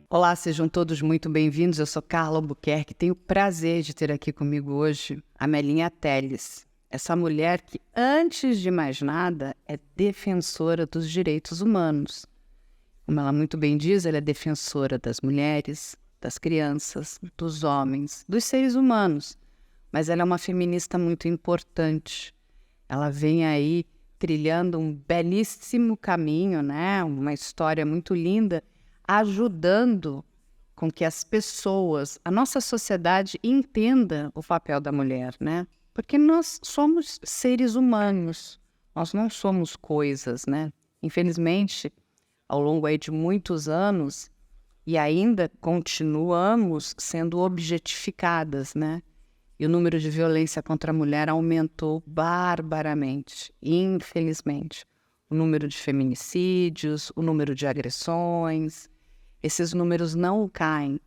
Olá, sejam todos muito bem-vindos. Eu sou Carla Albuquerque. Tenho o prazer de ter aqui comigo hoje a Melinha Teles. Essa mulher que, antes de mais nada, é defensora dos direitos humanos. Como ela muito bem diz, ela é defensora das mulheres, das crianças, dos homens, dos seres humanos. Mas ela é uma feminista muito importante. Ela vem aí trilhando um belíssimo caminho, né? Uma história muito linda, ajudando com que as pessoas, a nossa sociedade entenda o papel da mulher, né? Porque nós somos seres humanos, nós não somos coisas, né? Infelizmente, ao longo aí de muitos anos, e ainda continuamos sendo objetificadas, né? E o número de violência contra a mulher aumentou barbaramente, infelizmente. O número de feminicídios, o número de agressões, esses números não caem.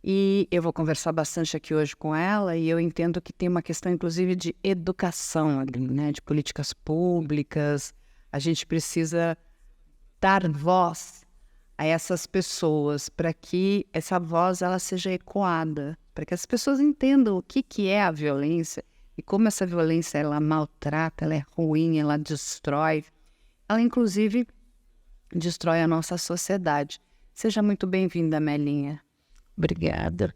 E eu vou conversar bastante aqui hoje com ela e eu entendo que tem uma questão, inclusive, de educação ali, né? De políticas públicas. A gente precisa dar voz a essas pessoas para que essa voz ela seja ecoada, para que as pessoas entendam o que é a violência e como essa violência ela maltrata, ela é ruim, ela destrói. Ela, inclusive, destrói a nossa sociedade. Seja muito bem-vinda, Melinha. Obrigada,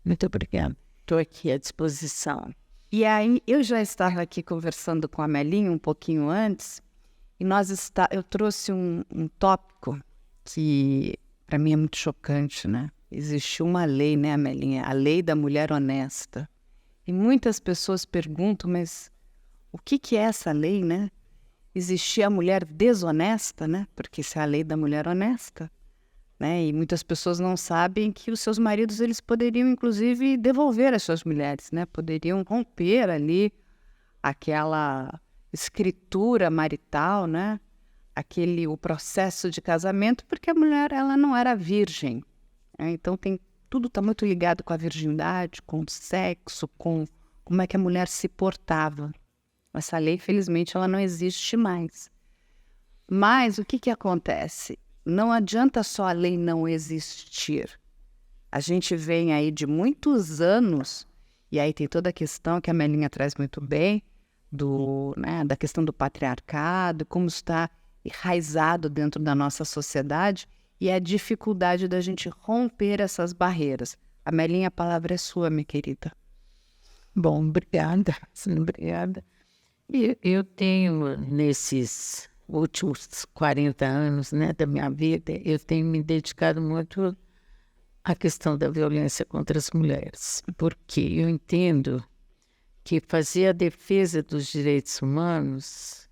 muito obrigada. Estou aqui à disposição. E aí, eu já estava aqui conversando com a Melinha um pouquinho antes, e eu trouxe um tópico que, para mim, é muito chocante, né? Existe uma lei, né, Melinha? A lei da mulher honesta. E muitas pessoas perguntam, mas o que é essa lei, né? Existia a mulher desonesta, né? Porque isso é a lei da mulher honesta. Né? E muitas pessoas não sabem que os seus maridos eles poderiam, inclusive, devolver as suas mulheres, né? Poderiam romper ali aquela escritura marital, né? O processo de casamento, porque a mulher ela não era virgem. Né? Então tudo está muito ligado com a virgindade, com o sexo, com como é que a mulher se portava. Essa lei, felizmente, ela não existe mais. Mas o que acontece? Não adianta só a lei não existir. A gente vem aí de muitos anos, e aí tem toda a questão que a Melinha traz muito bem, da questão do patriarcado, como está enraizado dentro da nossa sociedade, e a dificuldade da gente romper essas barreiras. A Melinha, a palavra é sua, minha querida. Bom, obrigada, obrigada. E eu tenho nesses últimos 40 anos, né, da minha vida, eu tenho me dedicado muito à questão da violência contra as mulheres, porque eu entendo que fazer a defesa dos direitos humanos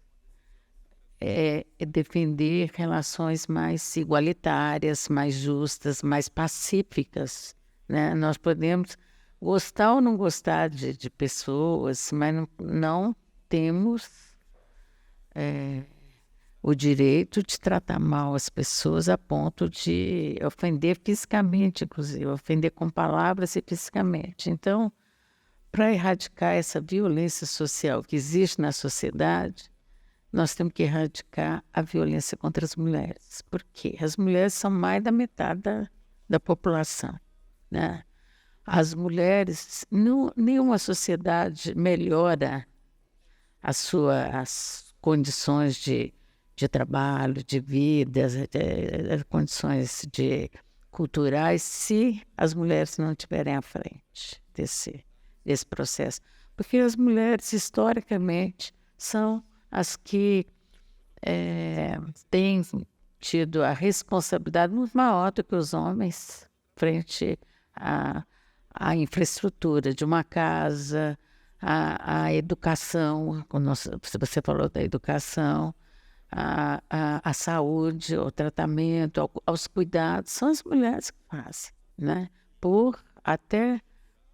é defender relações mais igualitárias, mais justas, mais pacíficas, né? Nós podemos gostar ou não gostar de pessoas, mas não temos o direito de tratar mal as pessoas a ponto de ofender fisicamente, inclusive, ofender com palavras e fisicamente. Então, para erradicar essa violência social que existe na sociedade, nós temos que erradicar a violência contra as mulheres, porque as mulheres são mais da metade da população, né? As mulheres, nenhuma sociedade melhora as suas condições de trabalho, de vida, condições culturais, se as mulheres não estiverem à frente desse processo. Porque as mulheres, historicamente, são as que têm tido a responsabilidade muito maior do que os homens frente à infraestrutura de uma casa, à educação, você falou da educação, à saúde, ao tratamento, aos cuidados, são as mulheres que fazem, né? Até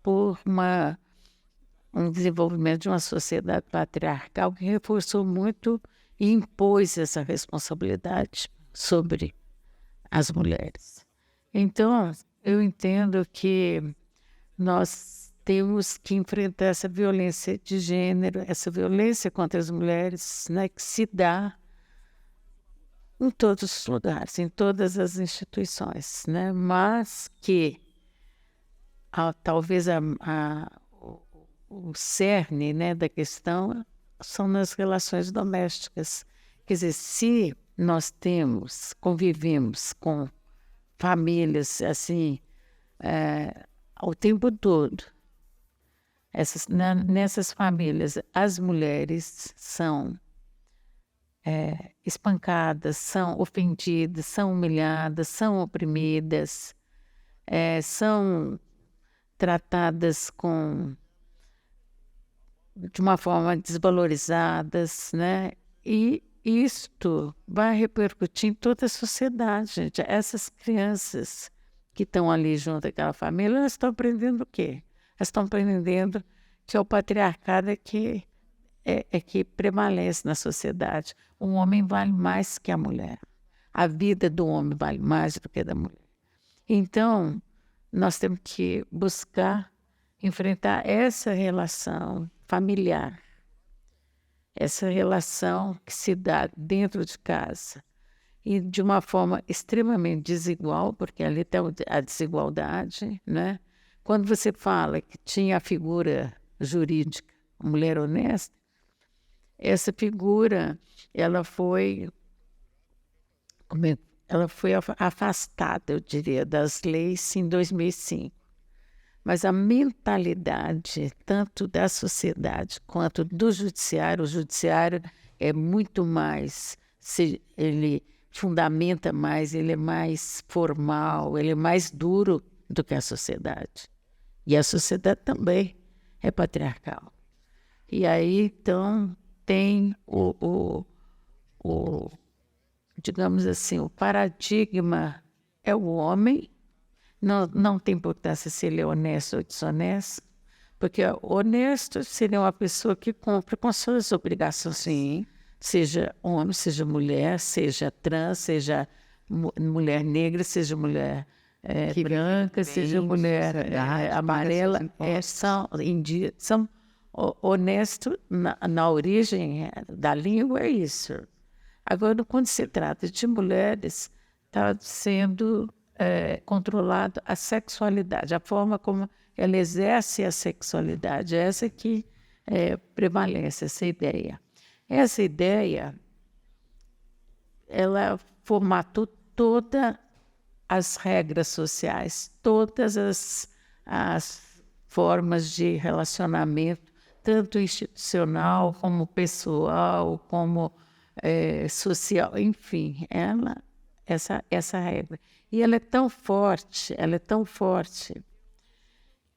por um desenvolvimento de uma sociedade patriarcal que reforçou muito e impôs essa responsabilidade sobre as mulheres. Então, eu entendo que nós temos que enfrentar essa violência de gênero, essa violência contra as mulheres, né, que se dá em todos os lugares, em todas as instituições, né? Mas que talvez o cerne, né, da questão são nas relações domésticas. Quer dizer, se nós convivemos com famílias assim, o tempo todo, nessas famílias, as mulheres são espancadas, são ofendidas, são humilhadas, são oprimidas, são tratadas de uma forma desvalorizadas, né? E isto vai repercutir em toda a sociedade, gente. Essas crianças que estão ali junto àquela família, elas estão aprendendo o quê? Elas estão aprendendo que é o patriarcado que prevalece na sociedade. O homem vale mais que a mulher. A vida do homem vale mais do que a da mulher. Então, nós temos que buscar enfrentar essa relação familiar, essa relação que se dá dentro de casa e de uma forma extremamente desigual, porque ali tem a desigualdade, né? Quando você fala que tinha a figura jurídica, a mulher honesta, essa figura ela foi afastada, eu diria, das leis em 2005. Mas a mentalidade, tanto da sociedade quanto do judiciário, o judiciário é muito mais, ele fundamenta mais, ele é mais formal, ele é mais duro do que a sociedade. E a sociedade também é patriarcal. E aí, então, tem digamos assim, o paradigma é o homem. Não tem importância se ele é honesto ou desonesto, porque honesto seria uma pessoa que cumpre com suas obrigações. Sim. Seja homem, seja mulher, seja trans, seja mulher negra, seja mulher branca, seja mulher amarela. São honestos na origem da língua, é isso. Agora, quando se trata de mulheres, está sendo controlado a sexualidade, a forma como ela exerce a sexualidade, essa que prevalece, essa ideia. Essa ideia, ela formatou todas as regras sociais, todas as formas de relacionamento, tanto institucional como pessoal, como social, enfim, essa regra. E ela é tão forte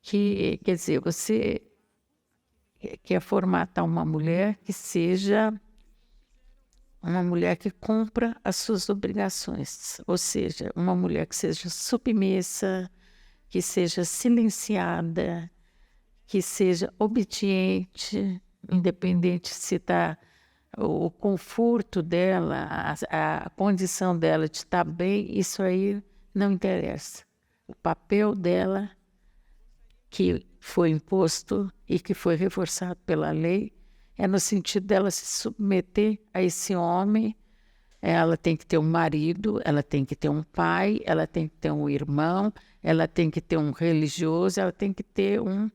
que, quer dizer, você quer formatar uma mulher que seja uma mulher que cumpra as suas obrigações, ou seja, uma mulher que seja submissa, que seja silenciada, que seja obediente, independente se está o conforto dela, a condição dela de estar bem, isso aí não interessa. O papel dela, que foi imposto e que foi reforçado pela lei, é no sentido dela se submeter a esse homem. Ela tem que ter um marido, ela tem que ter um pai, ela tem que ter um irmão, ela tem que ter um religioso, ela tem que ter um...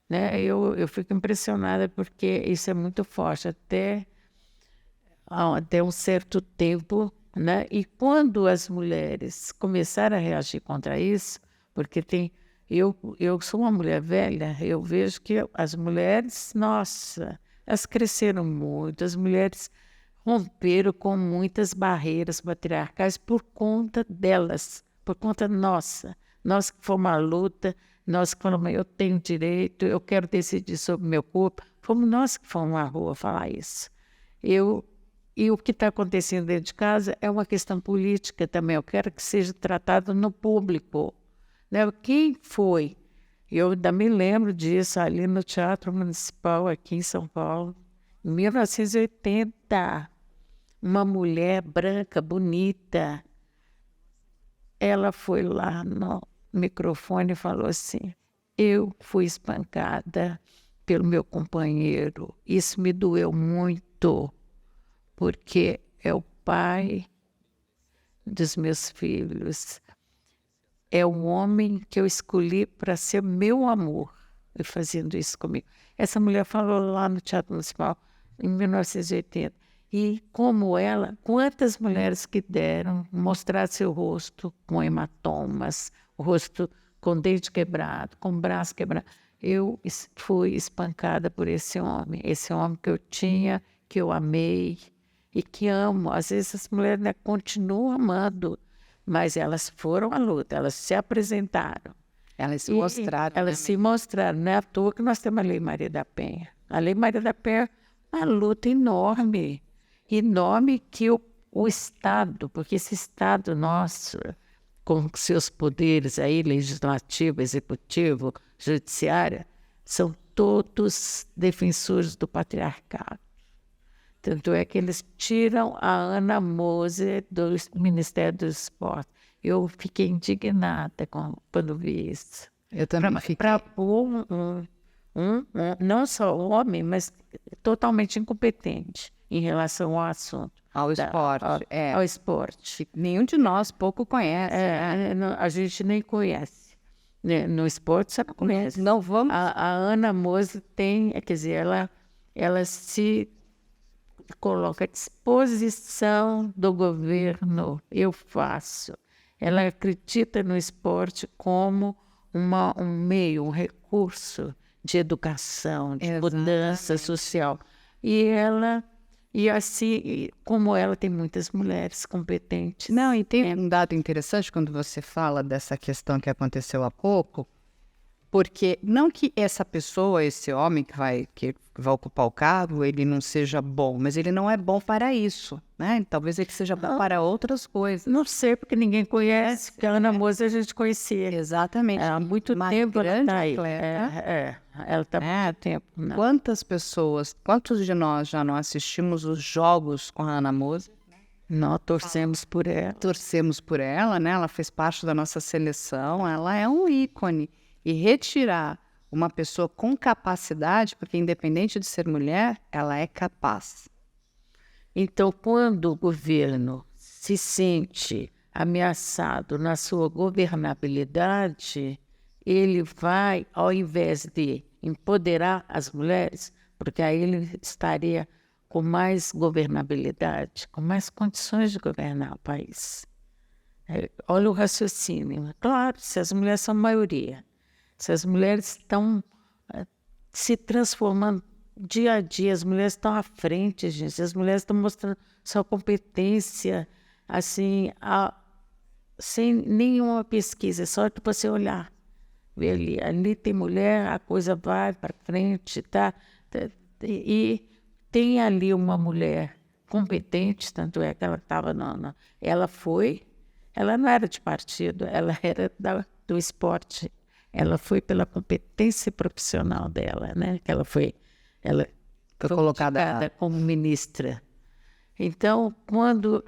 Né? Eu fico impressionada porque isso é muito forte, até um certo tempo, né? E quando as mulheres começaram a reagir contra isso, porque eu sou uma mulher velha, eu vejo que as mulheres, nossa, elas cresceram muito, as mulheres romperam com muitas barreiras patriarcais por conta delas, por conta nossa. Nós que fomos à luta, nós que falamos, eu tenho direito, eu quero decidir sobre o meu corpo, fomos nós que fomos à rua falar isso. E o que está acontecendo dentro de casa é uma questão política também. Eu quero que seja tratado no público. Né? Quem foi? Eu ainda me lembro disso ali no Teatro Municipal, aqui em São Paulo, em 1980. Uma mulher branca, bonita, ela foi lá no microfone e falou assim: eu fui espancada pelo meu companheiro. Isso me doeu muito. Porque é o pai dos meus filhos é um homem que eu escolhi para ser meu amor, e fazendo isso comigo. Essa mulher falou lá no Teatro Municipal, em 1980. E como ela, quantas mulheres que deram mostrar seu rosto com hematomas, o rosto com dente quebrado, com braço quebrado. Eu fui espancada por esse homem que eu tinha, que eu amei e que amo. Às vezes as mulheres, né, continuam amando, mas elas foram à luta, elas se apresentaram. Elas se mostraram. Elas se mostraram. Não é à toa que nós temos a Lei Maria da Penha. A Lei Maria da Penha é uma luta enorme, enorme que o Estado, porque esse Estado nosso, com seus poderes aí, legislativo, executivo, judiciário, são todos defensores do patriarcado. Tanto é que eles tiram a Ana Moser do Ministério do Esporte. Eu fiquei indignada quando vi isso. Eu também fiquei. Para pôr não só homem, mas totalmente incompetente em relação ao assunto. Ao esporte. Ao esporte. Nenhum de nós pouco conhece. A gente nem conhece. No esporte, você conhece. Não vamos. A Ana Moser tem, quer dizer, ela se coloca à disposição do governo. Eu faço. Ela acredita no esporte como um meio, um recurso de educação, de mudança social. E assim, como ela, tem muitas mulheres competentes. Não, e tem um dado interessante quando você fala dessa questão que aconteceu há pouco, porque não que essa pessoa, esse homem que vai ocupar o cargo, ele não seja bom, mas ele não é bom para isso, né? Talvez ele seja bom para outras coisas. Não sei, porque ninguém conhece, porque a Ana Moser a gente conhecia. Exatamente. Há muito tempo ela está aí. Ela está há muito tempo. Não. Quantos de nós já não assistimos os jogos com a Ana Moser? Nós torcemos por ela. Torcemos por ela, né? Ela fez parte da nossa seleção, ela é um ícone. E retirar uma pessoa com capacidade, porque independente de ser mulher, ela é capaz. Então, quando o governo se sente ameaçado na sua governabilidade, ele vai, ao invés de empoderar as mulheres, porque aí ele estaria com mais governabilidade, com mais condições de governar o país. Olha o raciocínio. Claro, se as mulheres são maioria, se as mulheres estão se transformando dia a dia, as mulheres estão à frente, gente, as mulheres estão mostrando sua competência, assim, sem nenhuma pesquisa, é só de você olhar. Ali tem mulher, a coisa vai para frente, tá? E tem ali uma mulher competente, tanto é que ela estava ela não era de partido, ela era do esporte. Ela foi pela competência profissional dela, né? Ela foi colocada como ministra. Então, quando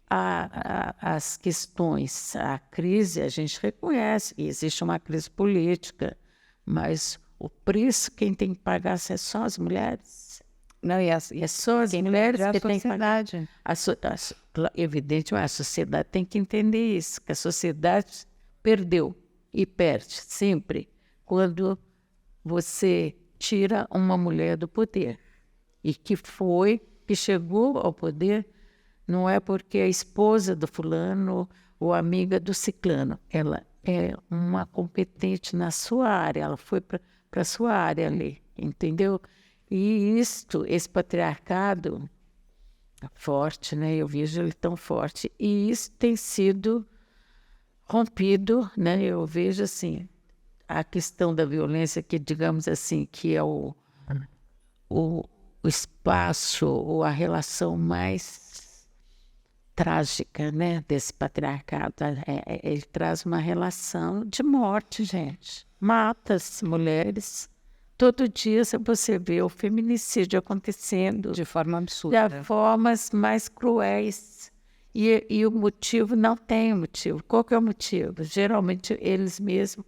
as questões, a crise, a gente reconhece que existe uma crise política, mas o preço quem tem que pagar é só as mulheres. Não, é só as mulheres que têm que pagar. Evidentemente, a sociedade tem que entender isso, que a sociedade perdeu. E perde sempre quando você tira uma mulher do poder. E que chegou ao poder, não é porque é esposa do fulano ou amiga do ciclano. Ela é uma competente na sua área, ela foi para a sua área ali, entendeu? E esse patriarcado forte, né? Eu vejo ele tão forte. E isso tem sido rompido, né? Eu vejo assim, a questão da violência, que digamos assim, que é o espaço ou a relação mais trágica, né, desse patriarcado. Ele traz uma relação de morte, gente. Mata as mulheres. Todo dia você vê o feminicídio acontecendo de forma absurda, de formas mais cruéis. E o motivo não tem motivo. Qual que é o motivo? Geralmente eles mesmos,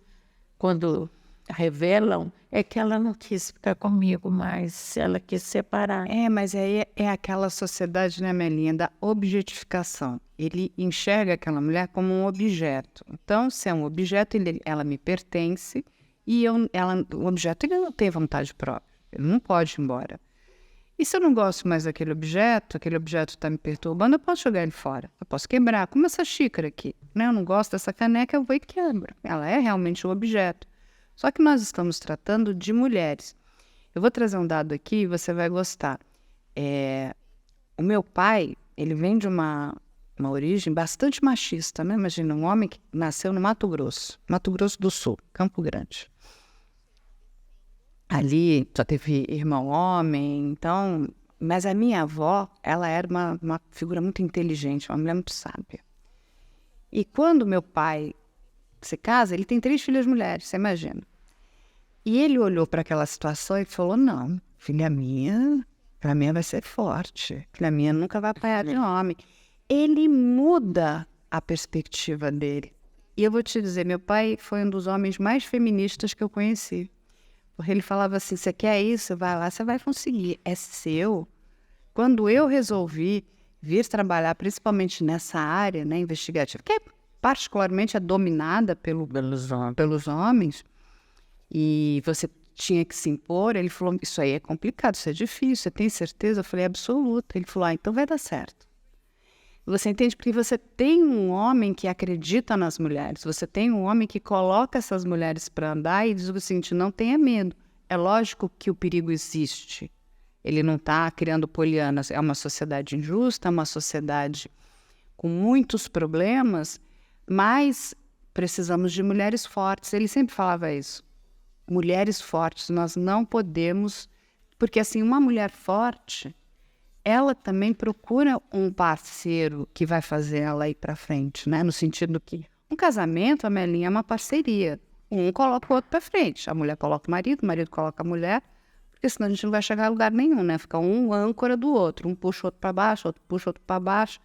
quando revelam é que ela não quis ficar comigo mais, ela quis separar. Mas aí é aquela sociedade, né, Melinha, da objetificação. Ele enxerga aquela mulher como um objeto. Então, se é um objeto, ela me pertence e o objeto ele não tem vontade própria. Ele não pode ir embora. E se eu não gosto mais daquele objeto está me perturbando, eu posso jogar ele fora. Eu posso quebrar, como essa xícara aqui. Né? Eu não gosto dessa caneca, eu vou e quebro. Ela é realmente um objeto. Só que nós estamos tratando de mulheres. Eu vou trazer um dado aqui e você vai gostar. O meu pai, ele vem de uma origem bastante machista, né? Imagina, um homem que nasceu no Mato Grosso do Sul, Campo Grande. Ali só teve irmão homem, então... Mas a minha avó, ela era uma figura muito inteligente, uma mulher muito sábia. E quando meu pai se casa, ele tem 3 filhas mulheres, você imagina. E ele olhou para aquela situação e falou, não, filha minha vai ser forte. Filha minha nunca vai apanhar de homem. Ele muda a perspectiva dele. E eu vou te dizer, meu pai foi um dos homens mais feministas que eu conheci. Porque ele falava assim, você quer isso? Vai lá, você vai conseguir. É seu. Quando eu resolvi vir trabalhar, principalmente nessa área, né, investigativa, que particularmente é dominada pelos homens, e você tinha que se impor, ele falou, isso aí é complicado, isso é difícil, você tem certeza? Eu falei, absoluta. Ele falou, então vai dar certo. Você entende? Porque você tem um homem que acredita nas mulheres, você tem um homem que coloca essas mulheres para andar e diz o seguinte, não tenha medo. É lógico que o perigo existe. Ele não está criando polianas. É uma sociedade injusta, é uma sociedade com muitos problemas, mas precisamos de mulheres fortes. Ele sempre falava isso. Mulheres fortes, nós não podemos... Porque, assim, uma mulher forte... ela também procura um parceiro que vai fazer ela ir para frente, né? No sentido que um casamento, a Melinha, é uma parceria. Um coloca o outro para frente. A mulher coloca o marido coloca a mulher, porque senão a gente não vai chegar a lugar nenhum, né? Fica um âncora do outro. Um puxa o outro para baixo, outro puxa o outro para baixo.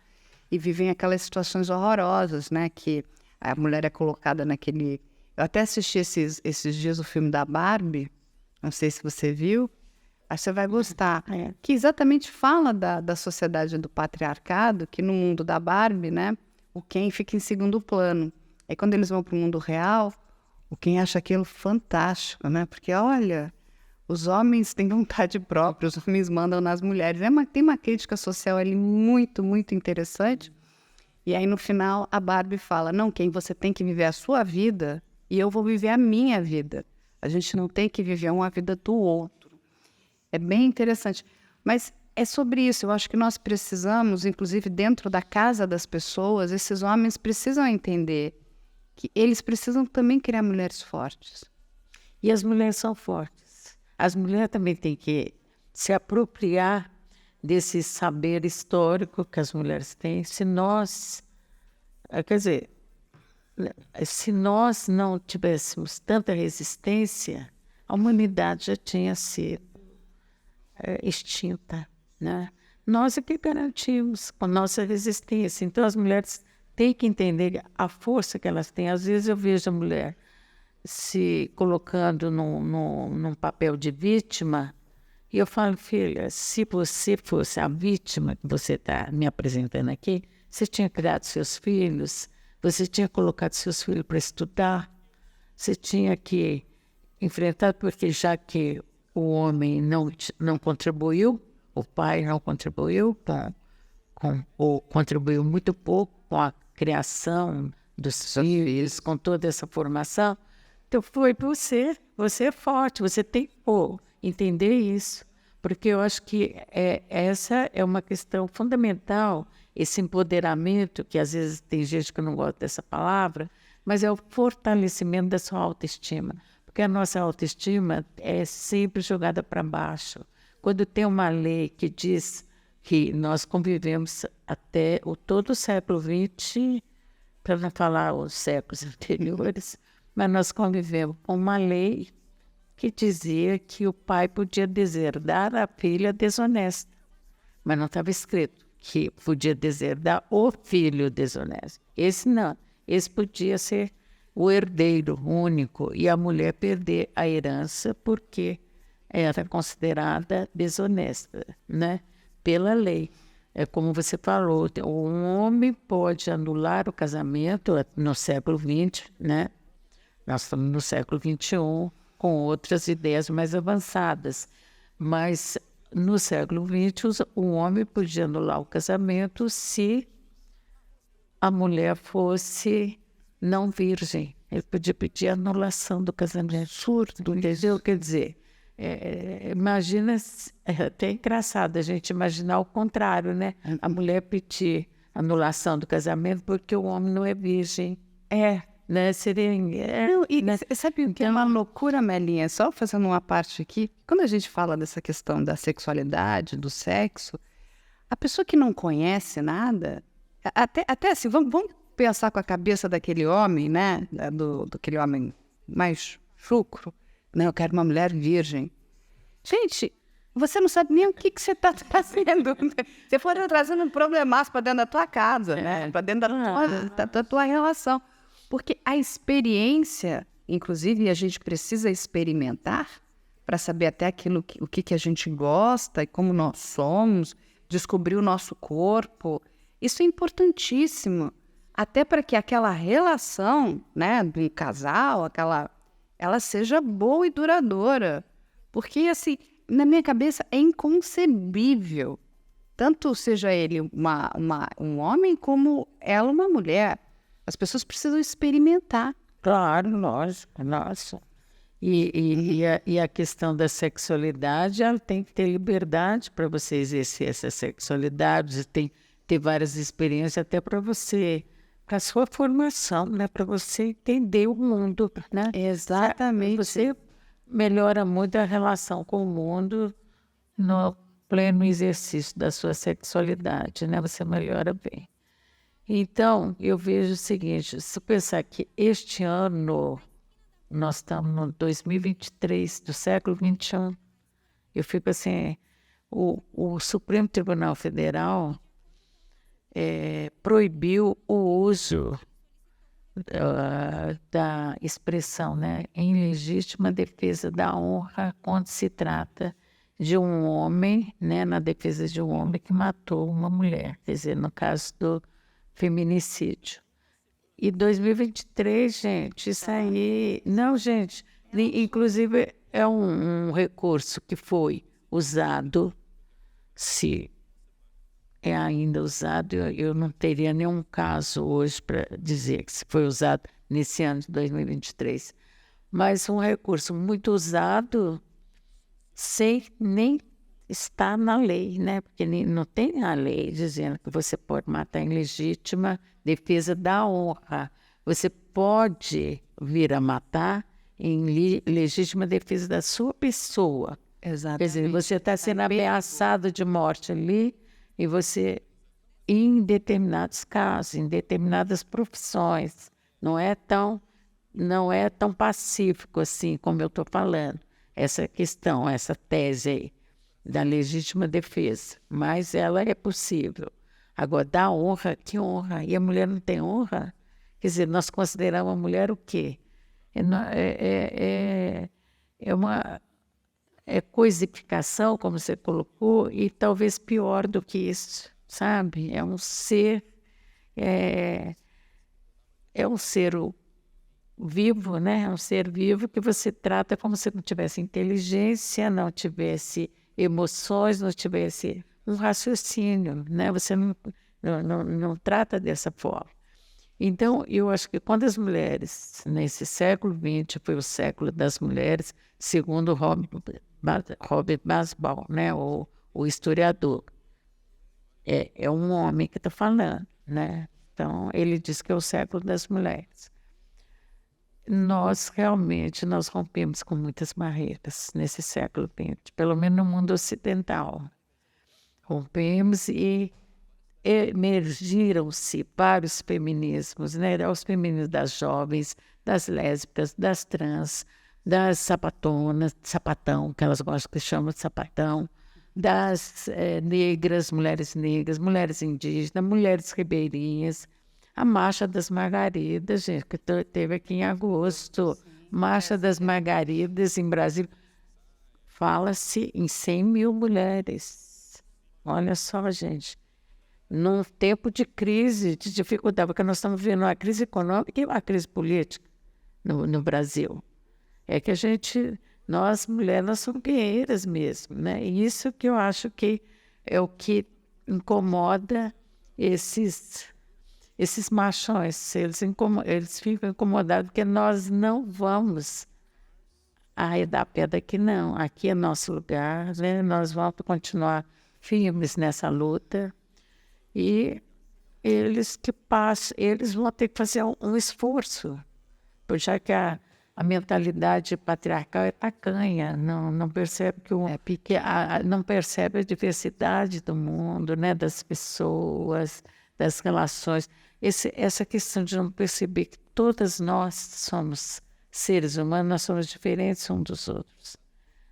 E vivem aquelas situações horrorosas, né? Que a mulher é colocada naquele... Eu até assisti esses dias o filme da Barbie, não sei se você viu, acho que você vai gostar, que exatamente fala da sociedade do patriarcado, que no mundo da Barbie, né, o Ken fica em segundo plano. Aí quando eles vão para o mundo real, o Ken acha aquilo fantástico, né, porque olha, os homens têm vontade própria, os homens mandam nas mulheres. Tem uma crítica social ali muito, muito interessante. E aí no final a Barbie fala, não, Ken, você tem que viver a sua vida e eu vou viver a minha vida. A gente não tem que viver uma vida do outro. É bem interessante, mas é sobre isso. Eu acho que nós precisamos, inclusive dentro da casa das pessoas, esses homens precisam entender que eles precisam também criar mulheres fortes. E as mulheres são fortes. As mulheres também têm que se apropriar desse saber histórico que as mulheres têm. Se nós não tivéssemos tanta resistência, a humanidade já tinha sido extinta, né? Nós é que garantimos com nossa resistência. Então as mulheres têm que entender a força que elas têm. Às vezes eu vejo a mulher se colocando num papel de vítima e eu falo, filha, se você fosse a vítima que você está me apresentando aqui, você tinha criado seus filhos, você tinha colocado seus filhos para estudar, você tinha que enfrentar, porque já que o homem não contribuiu, o pai não contribuiu, ou contribuiu muito pouco com a criação dos filhos, com toda essa formação. Então foi você é forte, você tem que entender isso, porque eu acho que essa é uma questão fundamental, esse empoderamento, que às vezes tem gente que não gosta dessa palavra, mas é o fortalecimento da sua autoestima. Porque a nossa autoestima é sempre jogada para baixo. Quando tem uma lei que diz que nós convivemos até todo o século XX, para não falar os séculos anteriores, mas nós convivemos com uma lei que dizia que o pai podia deserdar a filha desonesta, mas não estava escrito que podia deserdar o filho desonesto. Esse não, esse podia ser o herdeiro único e a mulher perder a herança porque era considerada desonesta, né? Pela lei. É como você falou, um homem pode anular o casamento no século XX, né? Nós estamos no século XXI, com outras ideias mais avançadas. Mas no século XX, o homem podia anular o casamento se a mulher fosse não virgem. Ele podia pedir anulação do casamento. Surdo, entendeu? Quer dizer, imagina, é até engraçado a gente imaginar o contrário, né? A mulher pedir anulação do casamento porque o homem não é virgem. Né? Seria... Não, e sabe o que é uma loucura, Melinha? Só fazendo uma parte aqui. Quando a gente fala dessa questão da sexualidade, do sexo, a pessoa que não conhece nada, até assim, vamos pensar com a cabeça daquele homem, né? Daquele homem mais chucro, né? Eu quero uma mulher virgem. Gente, você não sabe nem o que você está fazendo. Você for trazendo um problemaço para dentro da tua casa, né? Para dentro da tua relação. Porque a experiência, inclusive, a gente precisa experimentar para saber até o que a gente gosta e como nós somos, descobrir o nosso corpo. Isso é importantíssimo, até para que aquela relação, né, do casal, ela seja boa e duradoura. Porque, assim, na minha cabeça é inconcebível, tanto seja ele um homem como ela uma mulher. As pessoas precisam experimentar. Claro, lógico, nossa. E a questão da sexualidade, ela tem que ter liberdade para você exercer essa sexualidade, tem que ter várias experiências até para você, para a sua formação, né? Para você entender o mundo, né? Exatamente. Você melhora muito a relação com o mundo no pleno exercício da sua sexualidade, né? Você melhora bem. Então, eu vejo o seguinte, se pensar que este ano, nós estamos no 2023, do século XXI, eu fico assim, o Supremo Tribunal Federal proibiu o uso da expressão, né, em legítima defesa da honra quando se trata de um homem, né, na defesa de um homem que matou uma mulher, quer dizer, no caso do feminicídio. E 2023, gente, isso aí... Não, gente, inclusive é um recurso que foi usado, se é ainda usado, eu não teria nenhum caso hoje para dizer que se foi usado nesse ano de 2023, mas um recurso muito usado sem nem está na lei, né? Porque não tem a lei dizendo que você pode matar em legítima defesa da honra. Você pode vir a matar em legítima defesa da sua pessoa. Exatamente. Quer dizer, você está sendo ameaçado de morte ali e você, em determinados casos, em determinadas profissões, não é tão pacífico assim como eu estou falando. Essa questão, essa tese aí da legítima defesa, mas ela é possível. Agora, da honra, que honra? E a mulher não tem honra? Quer dizer, nós consideramos a mulher o quê? Uma coisificação, como você colocou, e talvez pior do que isso, sabe? É um ser vivo, né? É um ser vivo que você trata como se não tivesse inteligência, não tivesse emoções, não tivesse um raciocínio, né? Você não trata dessa forma. Então, eu acho que quando as mulheres, nesse século XX, foi o século das mulheres, segundo Robert Masbal, né? O historiador, é um homem que está falando, né? Então, ele diz que é o século das mulheres. Nós rompemos com muitas barreiras nesse século XX, pelo menos no mundo ocidental. Rompemos e emergiram-se vários feminismos, né? Os feminismos das jovens, das lésbicas, das trans, das sapatonas, sapatão, que elas gostam que chamam de sapatão, das negras, mulheres indígenas, mulheres ribeirinhas, A Marcha das Margaridas, gente, que teve aqui em agosto. Marcha das Margaridas em Brasília. Fala-se em 100 mil mulheres. Olha só, gente. Num tempo de crise, de dificuldade, porque nós estamos vivendo uma crise econômica e uma crise política no Brasil. É que nós mulheres, nós somos guerreiras mesmo, né? E isso que eu acho que é o que incomoda esses machões. Eles ficam incomodados porque nós não vamos arredar a pedra aqui, não. Aqui é nosso lugar, né? Nós vamos continuar firmes nessa luta. E eles vão ter que fazer um esforço, já que a mentalidade patriarcal é tacanha, não percebe não percebe a diversidade do mundo, né, das pessoas, das relações. Essa questão de não perceber que todas nós somos seres humanos, nós somos diferentes uns dos outros.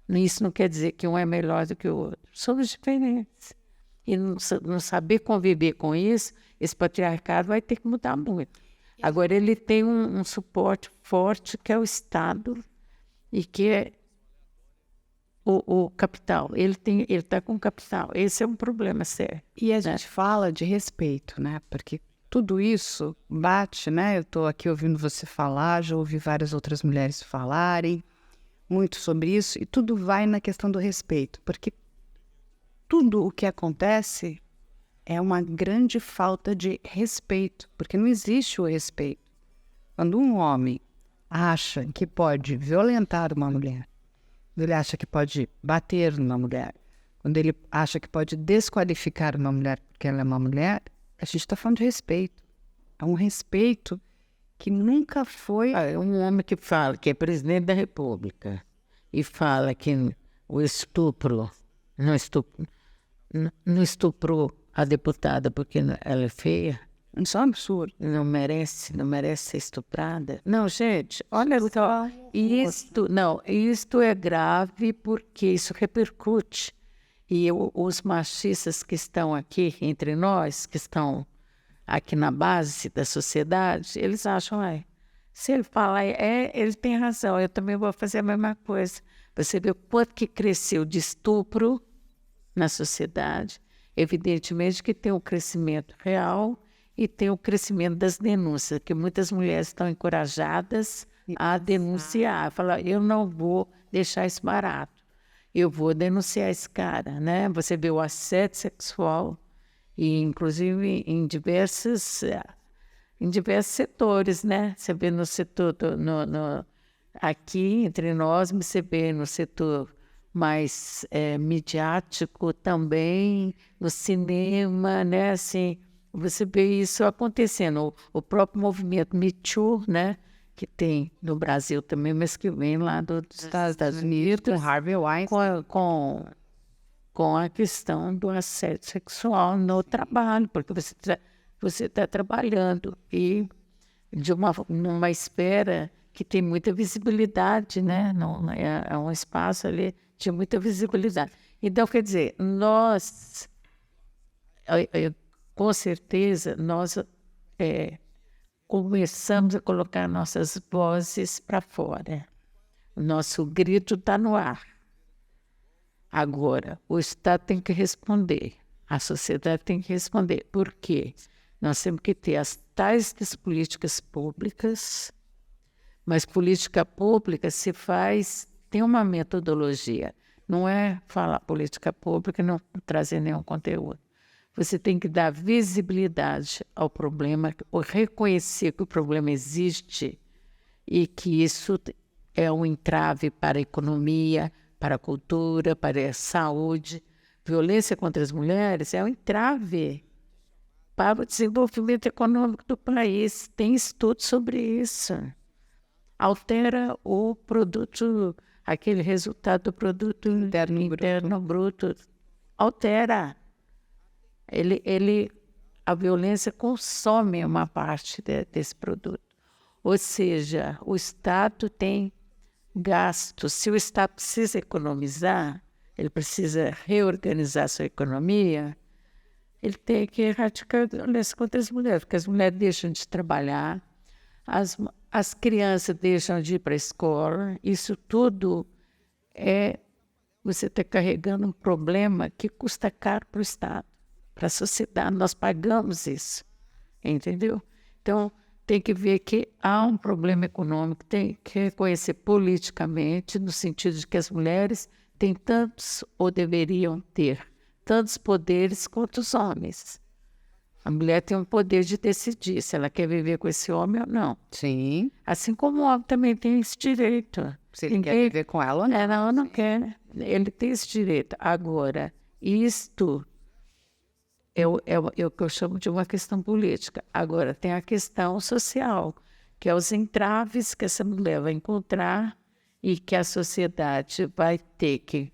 Isso não quer dizer que um é melhor do que o outro. Somos diferentes. E não saber conviver com isso, esse patriarcado vai ter que mudar muito. Agora, ele tem um suporte forte, que é o Estado, e que é o capital. Ele está com capital. Esse é um problema sério. E a gente fala de respeito, né? Porque tudo isso bate, né? Eu estou aqui ouvindo você falar, já ouvi várias outras mulheres falarem muito sobre isso, e tudo vai na questão do respeito, porque tudo o que acontece é uma grande falta de respeito, porque não existe o respeito. Quando um homem acha que pode violentar uma mulher, quando ele acha que pode bater numa mulher, quando ele acha que pode desqualificar uma mulher porque ela é uma mulher, a gente está falando de respeito. É um respeito que nunca foi... Um homem que fala que é presidente da República e fala que o estupro não estuprou a deputada porque ela é feia. Isso é um absurdo. Não merece ser estuprada. Não, gente, olha só. Isto é grave porque isso repercute. E os machistas que estão aqui entre nós, que estão aqui na base da sociedade, eles acham, se ele falar, ele tem razão, eu também vou fazer a mesma coisa. Você vê o quanto que cresceu de estupro na sociedade. Evidentemente que tem o crescimento real e tem o crescimento das denúncias, que muitas mulheres estão encorajadas a denunciar, falar, eu não vou deixar isso barato, eu vou denunciar esse cara, né? Você vê o assédio sexual, e inclusive em diversos setores, né? Você vê no setor, aqui entre nós, você vê no setor mais midiático também, no cinema, né? Assim, você vê isso acontecendo. O próprio movimento Me Too, né? Que tem no Brasil também, mas que vem lá dos Estados Unidos, com Harvey Weinstein. Com a questão do assédio sexual no trabalho, porque você está trabalhando e numa esfera que tem muita visibilidade, né? Não, é um espaço ali de muita visibilidade. Então, quer dizer, nós, com certeza, nós começamos a colocar nossas vozes para fora. O nosso grito está no ar. Agora, o Estado tem que responder, a sociedade tem que responder. Por quê? Nós temos que ter as tais das políticas públicas, mas política pública se faz, tem uma metodologia. Não é falar política pública e não trazer nenhum conteúdo. Você tem que dar visibilidade ao problema, ou reconhecer que o problema existe e que isso é um entrave para a economia, para a cultura, para a saúde. Violência contra as mulheres é um entrave para o desenvolvimento econômico do país. Tem estudo sobre isso. Altera o produto, aquele resultado do produto interno bruto. Altera. A violência consome uma parte desse produto. Ou seja, o Estado tem gasto. Se o Estado precisa economizar, ele precisa reorganizar sua economia, ele tem que erradicar a violência contra as mulheres, porque as mulheres deixam de trabalhar, as crianças deixam de ir para a escola, isso tudo é você está carregando um problema que custa caro para o Estado, para a sociedade, nós pagamos isso, entendeu? Então, tem que ver que há um problema econômico, tem que reconhecer politicamente, no sentido de que as mulheres têm tantos, ou deveriam ter, tantos poderes quanto os homens. A mulher tem o poder de decidir se ela quer viver com esse homem ou não. Sim. Assim como o homem também tem esse direito. Se ele quer viver com ela ou não. Ela não quer. Ele tem esse direito. Agora, isto é o que eu chamo de uma questão política. Agora, tem a questão social, que é os entraves que essa mulher vai encontrar e que a sociedade vai ter que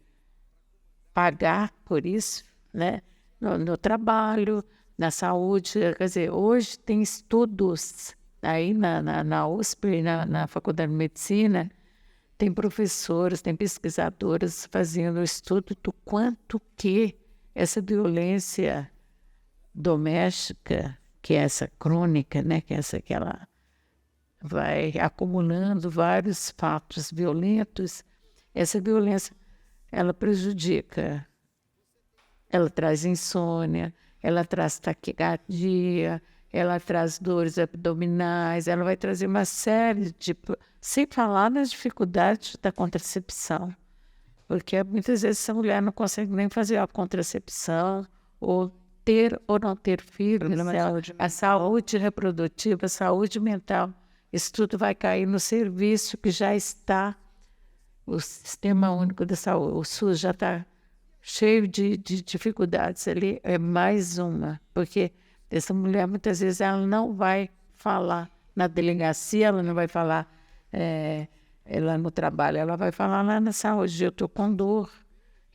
pagar por isso, né? No trabalho, na saúde. Quer dizer, hoje tem estudos aí na USP, na Faculdade de Medicina, tem professores, tem pesquisadoras fazendo estudo do quanto que essa violência doméstica, que é essa crônica, né, que é essa que ela vai acumulando vários fatos violentos, essa violência, ela prejudica, ela traz insônia, ela traz taquicardia, ela traz dores abdominais, ela vai trazer uma série de... Sem falar nas dificuldades da contracepção, porque muitas vezes essa mulher não consegue nem fazer a contracepção, ou ter ou não ter filhos, a saúde reprodutiva, a saúde mental, isso tudo vai cair no serviço que já está, o Sistema Único de Saúde, o SUS já está cheio de dificuldades ali, é mais uma, porque essa mulher muitas vezes ela não vai falar na delegacia, ela não vai falar ela no trabalho, ela vai falar lá na saúde, eu estou com dor,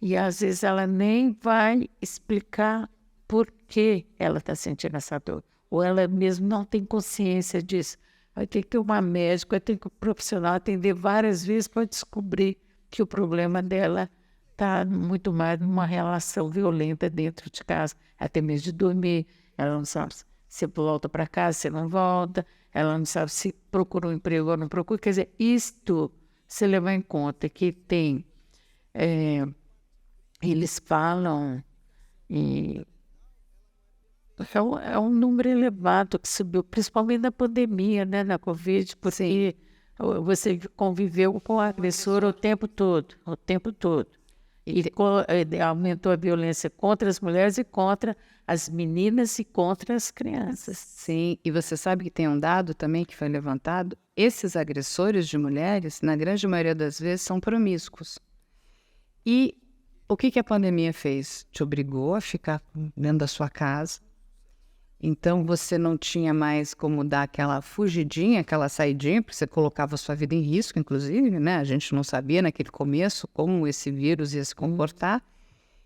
e às vezes ela nem vai explicar por que ela está sentindo essa dor, ou ela mesmo não tem consciência disso. Vai ter que ter uma médica, vai ter que um profissional atender várias vezes para descobrir que o problema dela está muito mais numa relação violenta dentro de casa, até mesmo de dormir. Ela não sabe se volta para casa, se não volta, ela não sabe se procura um emprego ou não procura. Quer dizer, isto, se levar em conta que tem, eles falam, e é um número elevado que subiu, principalmente na pandemia, né, na Covid, porque você conviveu com o agressor o tempo todo, E aumentou a violência contra as mulheres e contra as meninas e contra as crianças. Sim, e você sabe que tem um dado também que foi levantado? Esses agressores de mulheres, na grande maioria das vezes, são promíscuos. E o que a pandemia fez? Te obrigou a ficar dentro da sua casa. Então, você não tinha mais como dar aquela fugidinha, aquela saidinha, porque você colocava a sua vida em risco, inclusive, né? A gente não sabia naquele começo como esse vírus ia se comportar.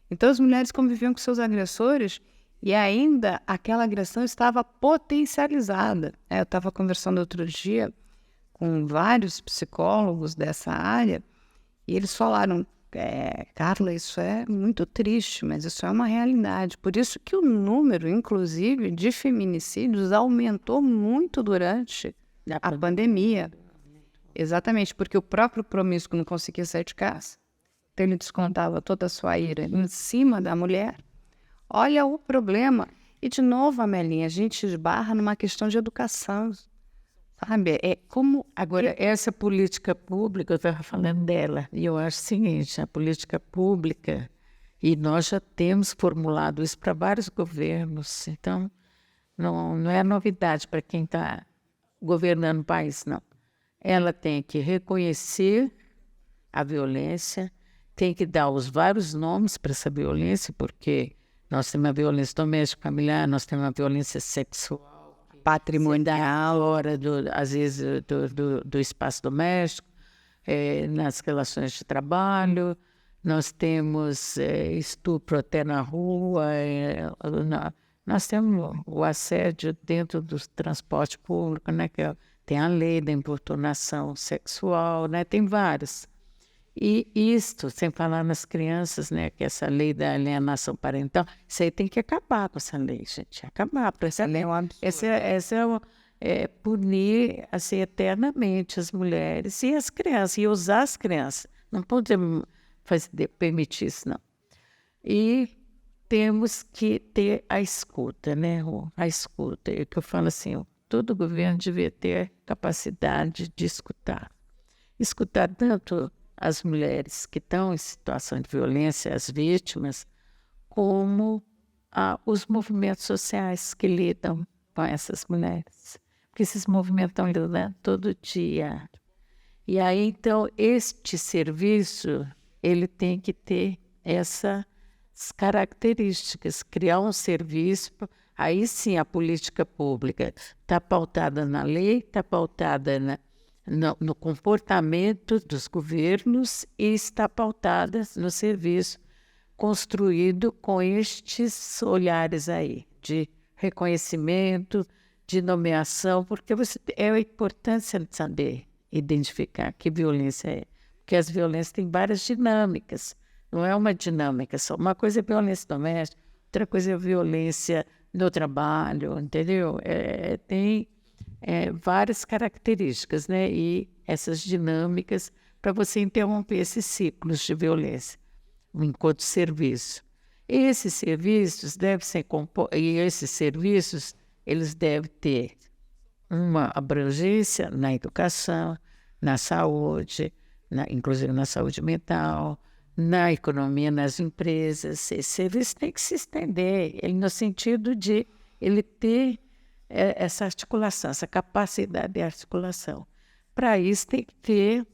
Então, as mulheres conviviam com seus agressores e ainda aquela agressão estava potencializada. Eu estava conversando outro dia com vários psicólogos dessa área e eles falaram... Carla, isso é muito triste, mas isso é uma realidade. Por isso que o número, inclusive, de feminicídios aumentou muito durante a pandemia. Exatamente, porque o próprio promíscuo não conseguia sair de casa. Então ele descontava toda a sua ira em cima da mulher. Olha o problema. E, de novo, Amelinha, a gente esbarra numa questão de educação. Sabe, Agora, essa política pública, eu estava falando dela, e eu acho o seguinte, a política pública, e nós já temos formulado isso para vários governos, então não é novidade para quem está governando o país, não. Ela tem que reconhecer a violência, tem que dar os vários nomes para essa violência, porque nós temos a violência doméstica familiar, nós temos a violência sexual, patrimonial, às vezes do espaço doméstico, nas relações de trabalho, nós temos estupro até na rua, nós temos o assédio dentro do transporte público, né, tem a lei da importunação sexual, né, tem várias. E isto, sem falar nas crianças, né, que essa lei da alienação parental, isso aí tem que acabar com essa lei, gente, acabar. Essa lei é um absurdo. Essa é punir assim, eternamente as mulheres e as crianças, e usar as crianças. Não podemos permitir isso, não. E temos que ter a escuta, né, Rô? A escuta. É que eu falo assim, todo governo devia ter capacidade de escutar. Escutar tanto as mulheres que estão em situação de violência, as vítimas, como os movimentos sociais que lidam com essas mulheres. Porque esses movimentos estão lidando todo dia. E aí, então, este serviço, ele tem que ter essas características, criar um serviço, aí sim a política pública está pautada na lei, está pautada no comportamento dos governos e está pautada no serviço construído com estes olhares aí, de reconhecimento, de nomeação, porque é a importância de saber identificar que violência é. Porque as violências têm várias dinâmicas, não é uma dinâmica só. Uma coisa é violência doméstica, outra coisa é violência no trabalho, entendeu? Tem várias características, né? E essas dinâmicas para você interromper esses ciclos de violência enquanto serviço. Esses serviços devem ser eles devem ter uma abrangência na educação, na saúde, inclusive na saúde mental, na economia, nas empresas. Esse serviço tem que se estender, no sentido de ele ter essa articulação, essa capacidade de articulação. Para isso tem que ter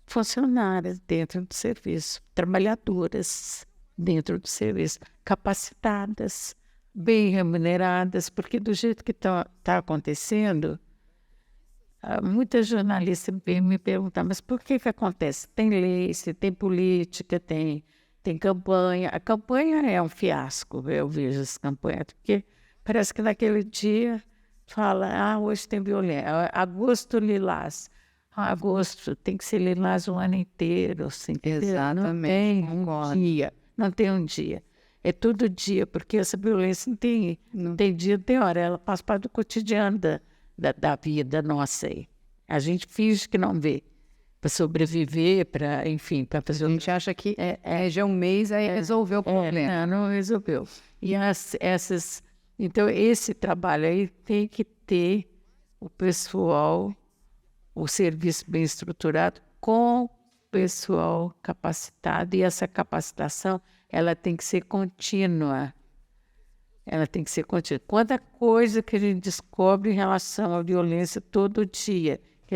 funcionárias dentro do serviço, trabalhadoras dentro do serviço, capacitadas, bem remuneradas, porque do jeito que tá acontecendo, muitas jornalistas vêm me perguntar, mas por que acontece? Tem lei, tem política, tem campanha. A campanha é um fiasco, eu vejo essa campanha, porque parece que naquele dia fala, hoje tem violência, agosto lilás. Agosto tem que ser lilás o ano inteiro, assim, Exatamente. Não tem um dia. É todo dia, porque essa violência não tem dia, não tem hora. Ela faz parte do cotidiano da vida nossa aí. A gente finge que não vê, para sobreviver, enfim, para fazer... A gente acha que já um mês aí resolveu o problema. Não resolveu. E então, esse trabalho aí tem que ter o pessoal, o serviço bem estruturado, com pessoal capacitado, e essa capacitação ela tem que ser contínua. Ela tem que ser contínua. Quanta coisa que a gente descobre em relação à violência todo dia, que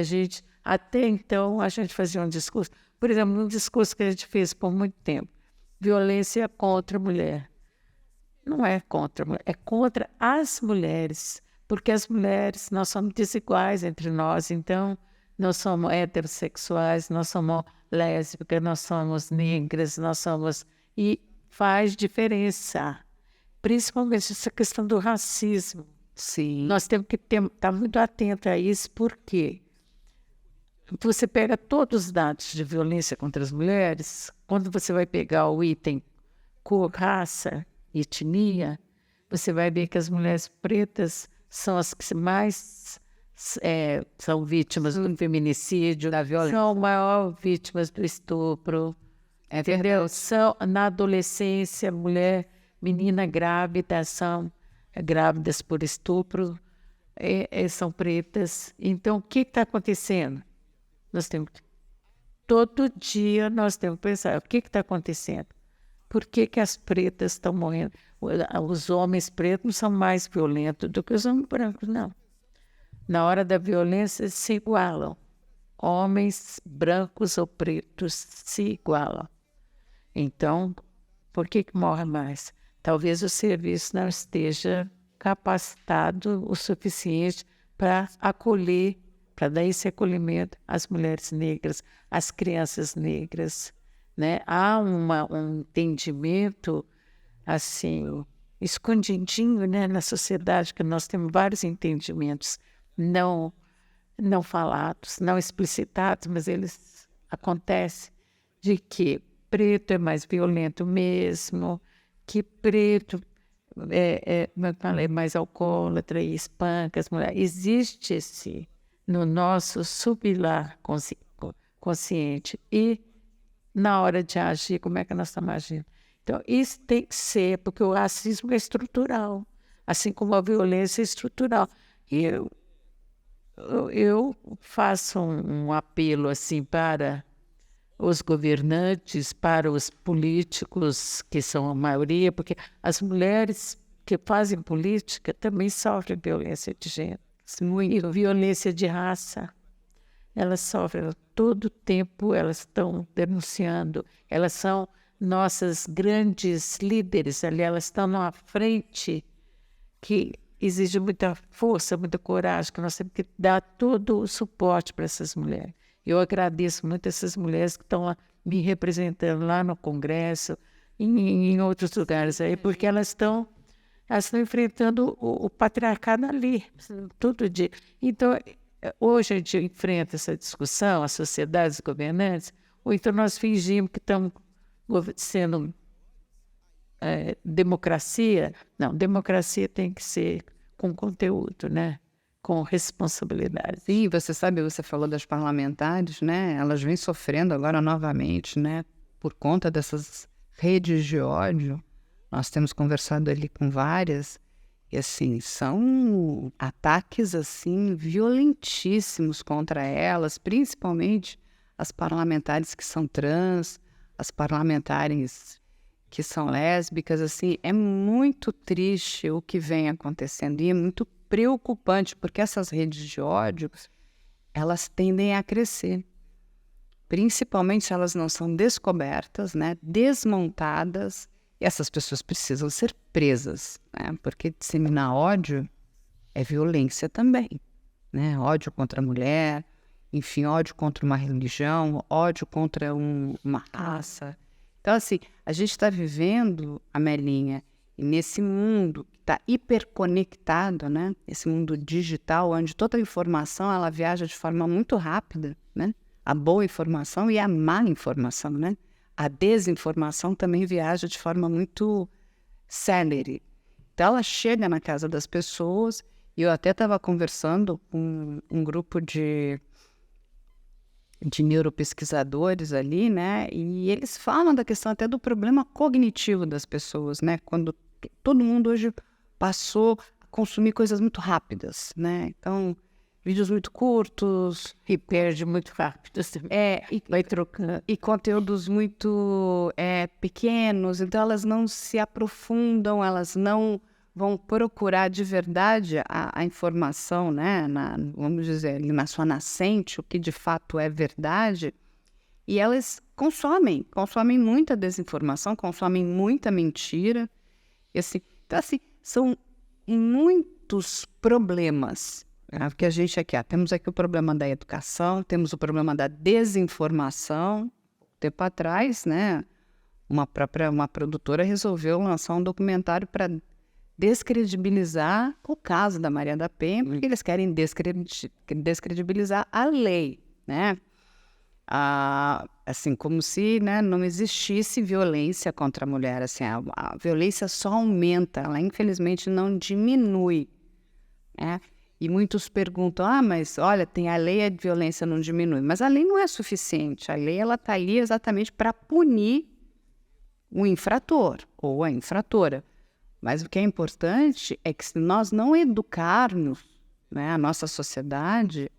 até então, a gente fazia um discurso, por exemplo, um discurso que a gente fez por muito tempo, violência contra a mulher. Não é contra a mulher, é contra as mulheres, porque as mulheres, nós somos desiguais entre nós, então, nós somos heterossexuais, nós somos lésbicas, nós somos negras, e faz diferença, principalmente essa questão do racismo. Sim. Nós temos que estar muito atentos a isso, porque você pega todos os dados de violência contra as mulheres, quando você vai pegar o item cor, raça, etnia, você vai ver que as mulheres pretas são as que mais são vítimas do feminicídio, da violência, são maiores vítimas do estupro, entendeu? São, na adolescência, menina grávida, são grávidas por estupro, são pretas. Então, o que está acontecendo? Todo dia nós temos que pensar, o que está acontecendo? Por que as pretas estão morrendo? Os homens pretos não são mais violentos do que os homens brancos, não. Na hora da violência, eles se igualam. Homens brancos ou pretos se igualam. Então, por que morre mais? Talvez o serviço não esteja capacitado o suficiente para acolher, para dar esse acolhimento às mulheres negras, às crianças negras, né? Há um entendimento, assim, escondidinho, né, na sociedade, que nós temos vários entendimentos não falados, não explicitados, mas eles acontecem, de que preto é mais violento mesmo, que preto como eu falei, é mais alcoólatra e espanca as mulheres. Existe no nosso sublar consciente e na hora de agir, como é que nós estamos agindo. Então, isso tem que ser, porque o racismo é estrutural, assim como a violência é estrutural. E eu faço um apelo assim para os governantes, para os políticos, que são a maioria, porque as mulheres que fazem política também sofrem violência de gênero e violência de raça. Elas sofrem todo o tempo, elas estão denunciando, elas são nossas grandes líderes ali, elas estão numa frente que exige muita força, muita coragem, que nós temos que dar todo o suporte para essas mulheres. Eu agradeço muito essas mulheres que estão lá me representando lá no Congresso, em outros lugares aí, porque elas estão enfrentando o patriarcado ali, todo dia. Então, hoje a gente enfrenta essa discussão, as sociedades governantes, ou então nós fingimos que estamos sendo democracia. Não, democracia tem que ser com conteúdo, né? Com responsabilidade. Sim, você sabe, você falou das parlamentares, né? Elas vêm sofrendo agora novamente, né? Por conta dessas redes de ódio. Nós temos conversado ali com várias, e assim, são ataques assim violentíssimos contra elas, principalmente as parlamentares que são trans, as parlamentares que são lésbicas, assim, é muito triste o que vem acontecendo e é muito preocupante, porque essas redes de ódio, elas tendem a crescer, principalmente se elas não são descobertas, né, desmontadas, e essas pessoas precisam ser presas, né, porque disseminar ódio é violência também, né, ódio contra a mulher, enfim, ódio contra uma religião, ódio contra uma raça. Então, assim, a gente está vivendo, Amelinha, nesse mundo que está hiperconectado, né? Esse mundo digital, onde toda a informação ela viaja de forma muito rápida, né? A boa informação e a má informação, né? A desinformação também viaja de forma muito célere. Então, ela chega na casa das pessoas, e eu até estava conversando com um grupo de neuropesquisadores ali, né? E eles falam da questão até do problema cognitivo das pessoas, né? Quando todo mundo hoje passou a consumir coisas muito rápidas, né? Então, vídeos muito curtos. E perde muito rápido. Vai trocando. E conteúdos muito pequenos. Então, elas não se aprofundam, elas não vão procurar de verdade a informação, né? Vamos dizer, ali na sua nascente, o que de fato é verdade. E elas consomem muita desinformação, consomem muita mentira. E, assim, então, assim, são muitos problemas, né? Porque a gente aqui, temos aqui o problema da educação, temos o problema da desinformação. Tempo atrás, né, uma produtora resolveu lançar um documentário para descredibilizar o caso da Maria da Penha, porque eles querem descredibilizar a lei, né? Assim, como se, né, não existisse violência contra a mulher. Assim, a violência só aumenta, ela infelizmente não diminui, né? E muitos perguntam, mas olha, tem a lei, a violência não diminui. Mas a lei não é suficiente, a lei está ali exatamente para punir o infrator ou a infratora. Mas o que é importante é que se nós não educarmos, né, a nossa sociedade,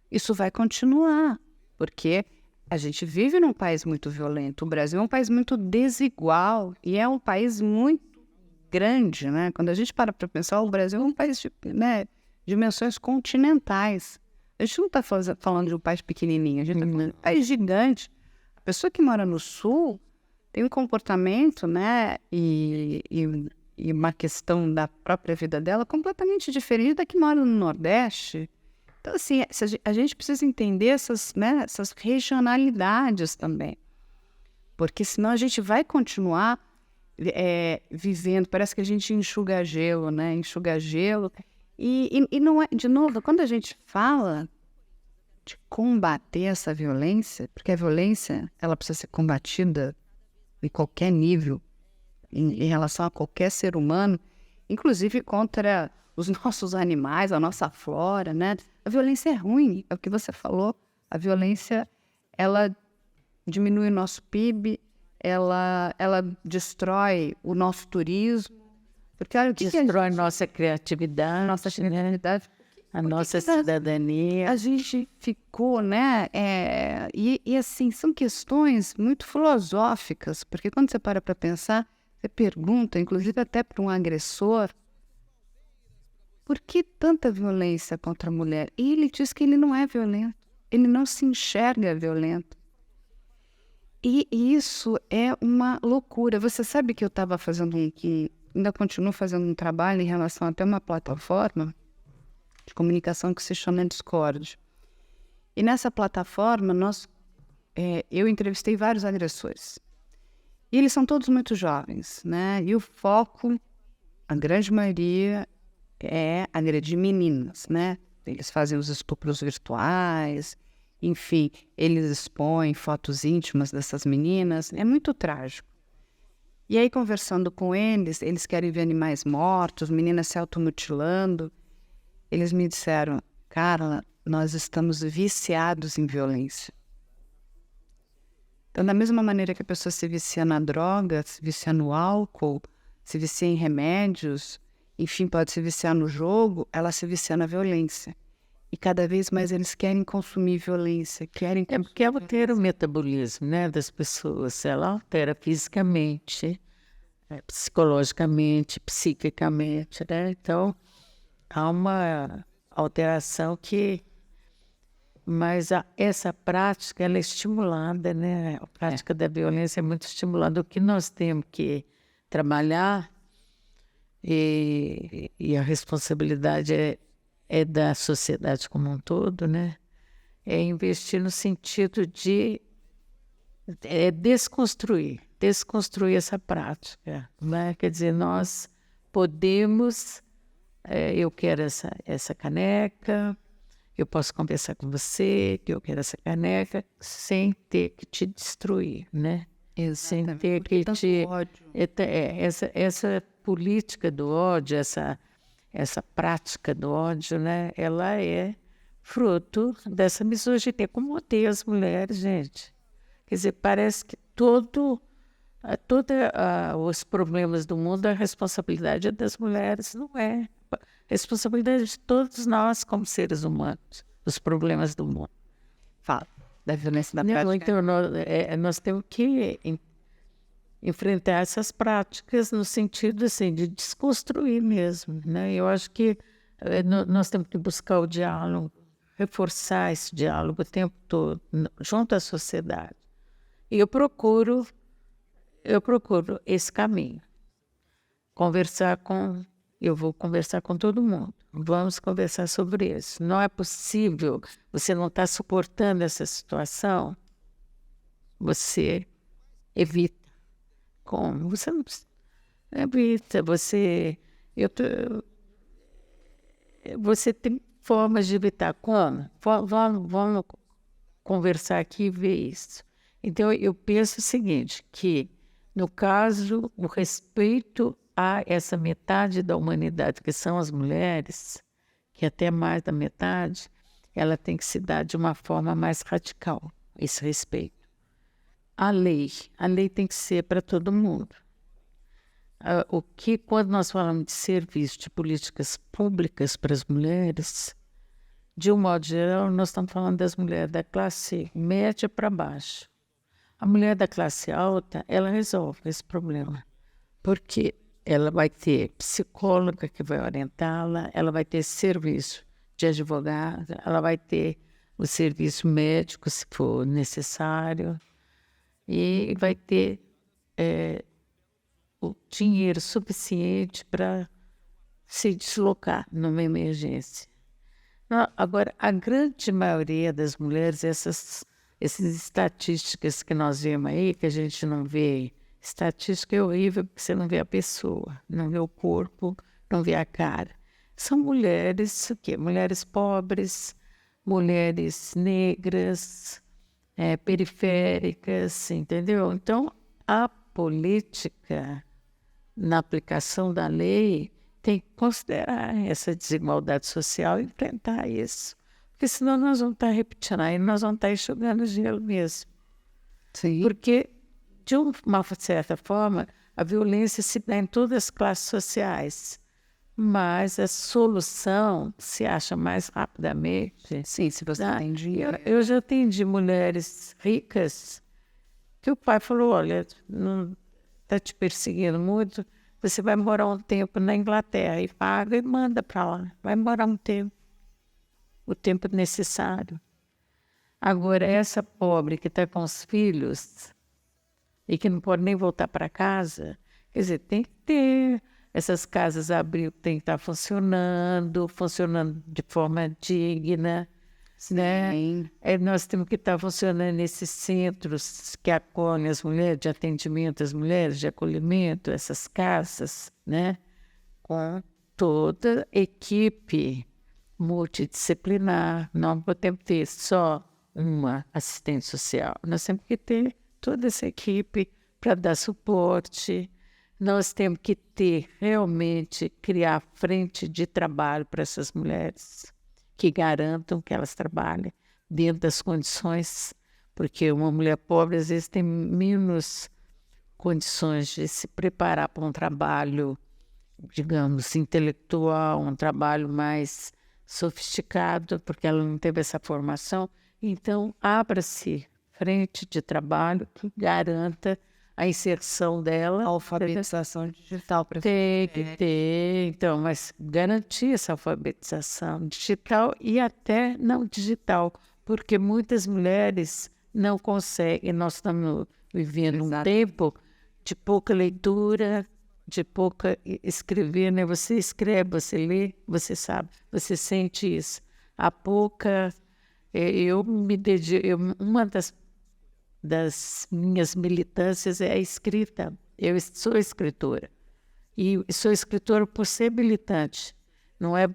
isso vai continuar, porque a gente vive num país muito violento. O Brasil é um país muito desigual e é um país muito grande, né? Quando a gente para pensar, o Brasil é um país de, né, dimensões continentais. A gente não está falando de um país pequenininho, a gente está falando de um país gigante. A pessoa que mora no Sul tem um comportamento, né, e uma questão da própria vida dela completamente diferente da que mora no Nordeste. Então, assim, a gente precisa entender essas regionalidades também. Porque senão a gente vai continuar vivendo, parece que a gente enxuga gelo, né? Enxuga gelo. E não é, de novo, quando a gente fala de combater essa violência, porque a violência ela precisa ser combatida em qualquer nível, em relação a qualquer ser humano, inclusive contra os nossos animais, a nossa flora, né? A violência é ruim, é o que você falou. A violência, ela diminui o nosso PIB, ela destrói o nosso turismo, porque olha o que destrói nossa criatividade, a nossa cidadania. A gente ficou, né? E assim, são questões muito filosóficas, porque quando você para pensar, você pergunta, inclusive até para um agressor, por que tanta violência contra a mulher? E ele diz que ele não é violento, ele não se enxerga violento. E isso é uma loucura. Você sabe que eu estava fazendo ainda continuo fazendo um trabalho em relação até uma plataforma de comunicação que se chama Discord. E nessa plataforma, eu entrevistei vários agressores. E eles são todos muito jovens, né? E o foco, a grande maioria, é agredir meninas, né? Eles fazem os estupros virtuais, enfim, eles expõem fotos íntimas dessas meninas. É muito trágico. E aí, conversando com eles, eles querem ver animais mortos, meninas se automutilando. Eles me disseram, Carla, nós estamos viciados em violência. Então, da mesma maneira que a pessoa se vicia na droga, se vicia no álcool, se vicia em remédios, enfim, pode se viciar no jogo, ela se vicia na violência. E cada vez mais eles querem consumir violência, querem... É porque altera o metabolismo, né, das pessoas. Ela altera fisicamente, psicologicamente, psiquicamente, né? Então, há uma alteração que... Mas essa prática, ela é estimulada, né? A prática da violência é muito estimulada. O que nós temos que trabalhar, e a responsabilidade é da sociedade como um todo, né? É investir no sentido de desconstruir essa prática, né? Quer dizer, nós podemos, eu quero essa caneca, eu posso conversar com você, que eu quero essa caneca, sem ter que te destruir, né? Sem ter que te... Essa política do ódio, essa prática do ódio, né? Ela é fruto dessa misoginia. Como odeia as mulheres, gente. Quer dizer, parece que todos os problemas do mundo, a responsabilidade é das mulheres. Não é. A responsabilidade de todos nós como seres humanos, os problemas do mundo. Fala da violência da prática. Então, nós temos que enfrentar essas práticas no sentido assim, de desconstruir mesmo, né? Eu acho que nós temos que buscar o diálogo, reforçar esse diálogo o tempo todo, junto à sociedade. E eu procuro esse caminho. Eu vou conversar com todo mundo. Vamos conversar sobre isso. Não é possível, você não está suportando essa situação, você evita. Como? Você não evita, você tem formas de evitar. Como? Vamos conversar aqui e ver isso. Então, eu penso o seguinte, que, no caso, o respeito a essa metade da humanidade, que são as mulheres, que até mais da metade, ela tem que se dar de uma forma mais radical, esse respeito. A lei tem que ser para todo mundo. Quando nós falamos de serviço, de políticas públicas para as mulheres, de um modo geral, nós estamos falando das mulheres da classe média para baixo. A mulher da classe alta, ela resolve esse problema, porque ela vai ter psicóloga que vai orientá-la, ela vai ter serviço de advogado, ela vai ter o serviço médico, se for necessário, e vai ter o dinheiro suficiente para se deslocar numa emergência. Agora, a grande maioria das mulheres, essas estatísticas que nós vemos aí, que a gente não vê, estatística é horrível porque você não vê a pessoa, não vê o corpo, não vê a cara. São mulheres, mulheres pobres, mulheres negras, periféricas, entendeu? Então, a política, na aplicação da lei, tem que considerar essa desigualdade social e enfrentar isso. Porque senão nós vamos estar repetindo, aí nós vamos estar enxugando gelo mesmo. Sim. Porque, de uma certa forma, a violência se dá em todas as classes sociais, mas a solução se acha mais rapidamente. Sim, se você tem dinheiro. Eu já atendi mulheres ricas que o pai falou, olha, não está te perseguindo muito, você vai morar um tempo na Inglaterra e paga e manda para lá. Vai morar um tempo, o tempo necessário. Agora, essa pobre que está com os filhos e que não pode nem voltar para casa, quer dizer, tem que ter essas casas abrigo, tem que estar funcionando de forma digna, né? Nós temos que estar funcionando nesses centros que acolhem as mulheres, de atendimento às mulheres, de acolhimento, essas casas, né? Com toda equipe multidisciplinar. Não podemos ter só uma assistente social. Nós temos que ter toda essa equipe para dar suporte. Nós temos que ter, realmente, criar frente de trabalho para essas mulheres, que garantam que elas trabalhem dentro das condições, porque uma mulher pobre, às vezes, tem menos condições de se preparar para um trabalho, digamos, intelectual, um trabalho mais sofisticado, porque ela não teve essa formação. Então, abra-se frente de trabalho que garanta a inserção dela. A alfabetização digital. Tem que ter, então, mas garantir essa alfabetização digital e até não digital, porque muitas mulheres não conseguem. Nós estamos vivendo um tempo de pouca leitura, de pouca escrever, né? Você escreve, você lê, você sabe, você sente isso. Há pouca... Eu me dedico... Uma das minhas militâncias é a escrita. Eu sou escritora. E sou escritora por ser militante. Não é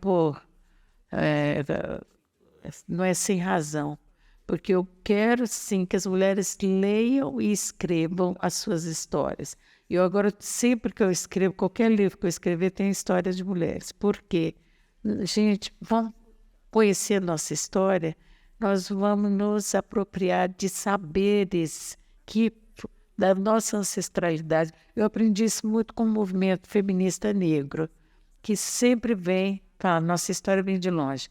não é sem razão. Porque eu quero, sim, que as mulheres leiam e escrevam as suas histórias. Eu agora, sempre que eu escrevo, qualquer livro que eu escrever tem histórias de mulheres. Por quê? Gente, vamos conhecer a nossa história, nós vamos nos apropriar de saberes da nossa ancestralidade. Eu aprendi isso muito com o movimento feminista negro, que sempre vem, fala, nossa história vem de longe.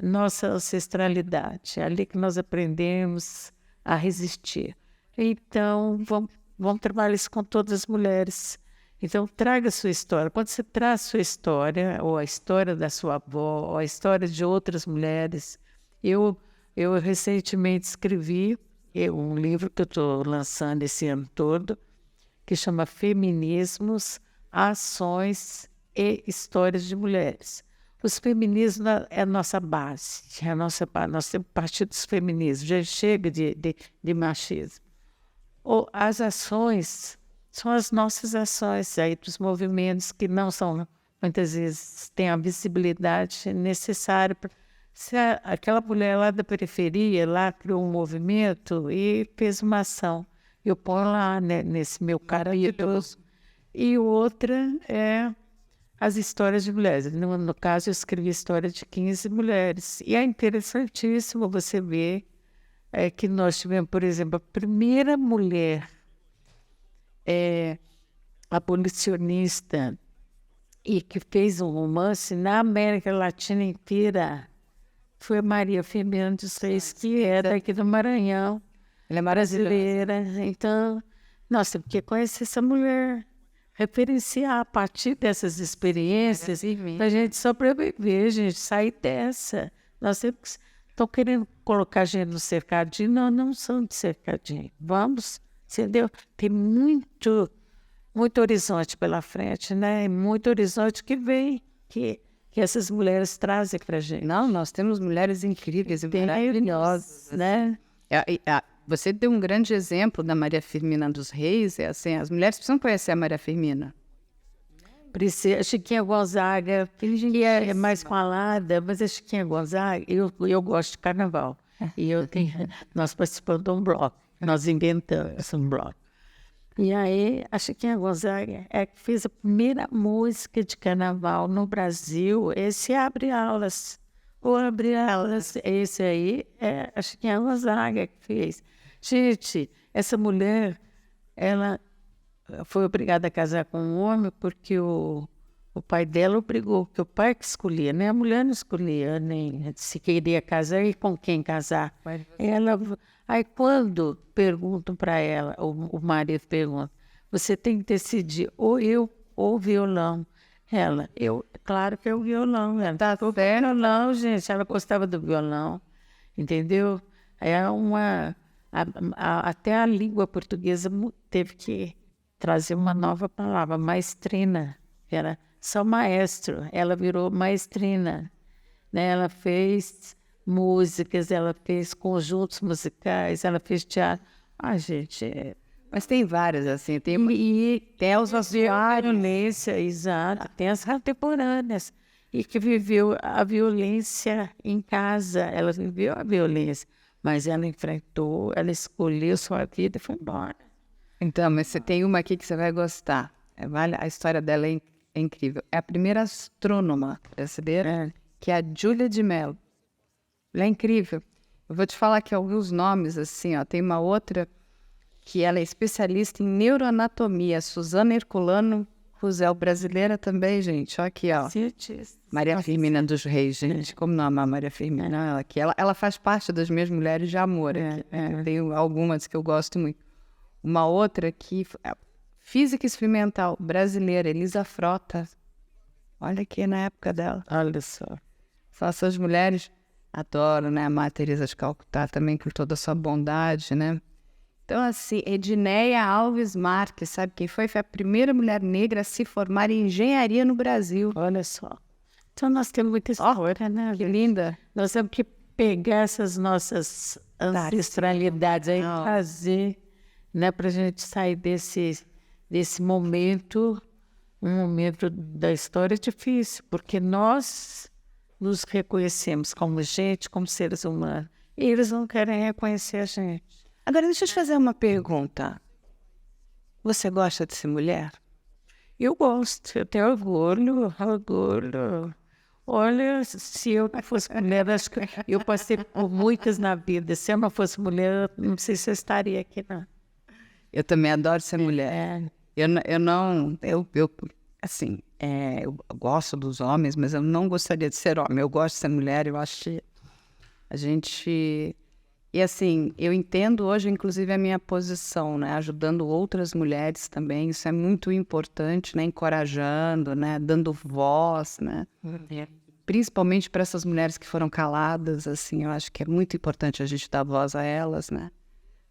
Nossa ancestralidade, é ali que nós aprendemos a resistir. Então, vamos trabalhar isso com todas as mulheres. Então, traga a sua história. Quando você traz a sua história, ou a história da sua avó, ou a história de outras mulheres. Eu recentemente escrevi um livro que eu estou lançando esse ano todo, que chama Feminismos, Ações e Histórias de Mulheres. Os feminismos é a nossa base, nós temos o Partido dos Feminismos, já chega de machismo. As ações são as nossas ações aí dos movimentos que não são, muitas vezes, têm a visibilidade necessária. Se aquela mulher lá da periferia, lá criou um movimento e fez uma ação, eu ponho lá, né, nesse meu capítulo. E outra é as histórias de mulheres. No caso, eu escrevi a história de 15 mulheres. E é interessantíssimo você ver que nós tivemos, por exemplo, a primeira mulher abolicionista e que fez um romance na América Latina inteira foi a Maria Firmina dos Reis, que é daqui do Maranhão. Ela é brasileira. Então, nós temos que conhecer essa mulher, referenciar a partir dessas experiências para a gente sobreviver, gente, sair dessa. Nós temos... Estão querendo colocar a gente no cercadinho? Não são de cercadinho. Vamos, entendeu? Tem muito horizonte pela frente, né? Muito horizonte que vem, que essas mulheres trazem para a gente. Não, nós temos mulheres incríveis e maravilhosas, né? Você deu um grande exemplo da Maria Firmina dos Reis. Assim, as mulheres precisam conhecer a Maria Firmina. A Chiquinha Gonzaga, que é mais falada, mas a Chiquinha Gonzaga, eu gosto de carnaval. E nós participamos de um bloco, nós inventamos um bloco. E aí, a Chiquinha Gonzaga é que fez a primeira música de carnaval no Brasil, esse Abre Alas. O Abre Alas, esse aí é a Chiquinha Gonzaga que fez. Gente, essa mulher, ela foi obrigada a casar com um homem porque o pai dela obrigou, porque o pai que escolhia, né? A mulher não escolhia nem se queria casar e com quem casar. Aí quando perguntam para ela, o marido pergunta, você tem que decidir ou eu ou o violão. Claro que é o violão. Ela tá com o violão, gente. Ela gostava do violão, entendeu? Até a língua portuguesa teve que trazer uma nova palavra, maestrina, que era só maestro, ela virou maestrina, né? Ela fez músicas, ela fez conjuntos musicais, ela fez teatro. Gente... Mas tem várias, assim, tem as violência, exato, tem as contemporâneas, e que viveu a violência em casa, ela viveu a violência, mas ela enfrentou, ela escolheu sua vida e foi embora. Então, mas você tem uma aqui que você vai gostar. A história dela é incrível. É a primeira astrônoma brasileira, que é a Júlia de Mello. Ela é incrível. Eu vou te falar aqui alguns nomes, assim, ó. Tem uma outra que ela é especialista em neuroanatomia, Suzana Herculano Ruzel, brasileira também, gente. Olha aqui, ó. Cientista. Maria Firmina dos Reis, gente. Como não amar Maria Firmina? Ela faz parte das minhas mulheres de amor. Tenho algumas que eu gosto muito. Uma outra que física experimental brasileira, Elisa Frota. Olha aqui na época dela. Olha só. Só essas mulheres. Adoro, né? A Teresa de Calcutá também, com toda a sua bondade, né? Então, assim, Edneia Alves Marques, sabe quem foi? Foi a primeira mulher negra a se formar em engenharia no Brasil. Olha só. Então, nós temos muita história, né? Que linda. Nós temos que pegar essas nossas ancestralidades aí, fazer, né, para a gente sair desse momento, um momento da história difícil, porque nós nos reconhecemos como gente, como seres humanos, e eles não querem reconhecer a gente. Agora, deixa eu te fazer uma pergunta. Você gosta de ser mulher? Eu gosto, eu tenho orgulho. Olha, se eu não fosse mulher, acho que eu passei por muitas na vida. Se eu não fosse mulher, não sei se eu estaria aqui, não. Eu também adoro ser mulher. Eu gosto dos homens, mas eu não gostaria de ser homem. Eu gosto de ser mulher, eu acho que a gente... E assim, eu entendo hoje, inclusive, a minha posição, né? Ajudando outras mulheres também, isso é muito importante, né? Encorajando, né? Dando voz, né? Principalmente para essas mulheres que foram caladas, assim, eu acho que é muito importante a gente dar voz a elas, né?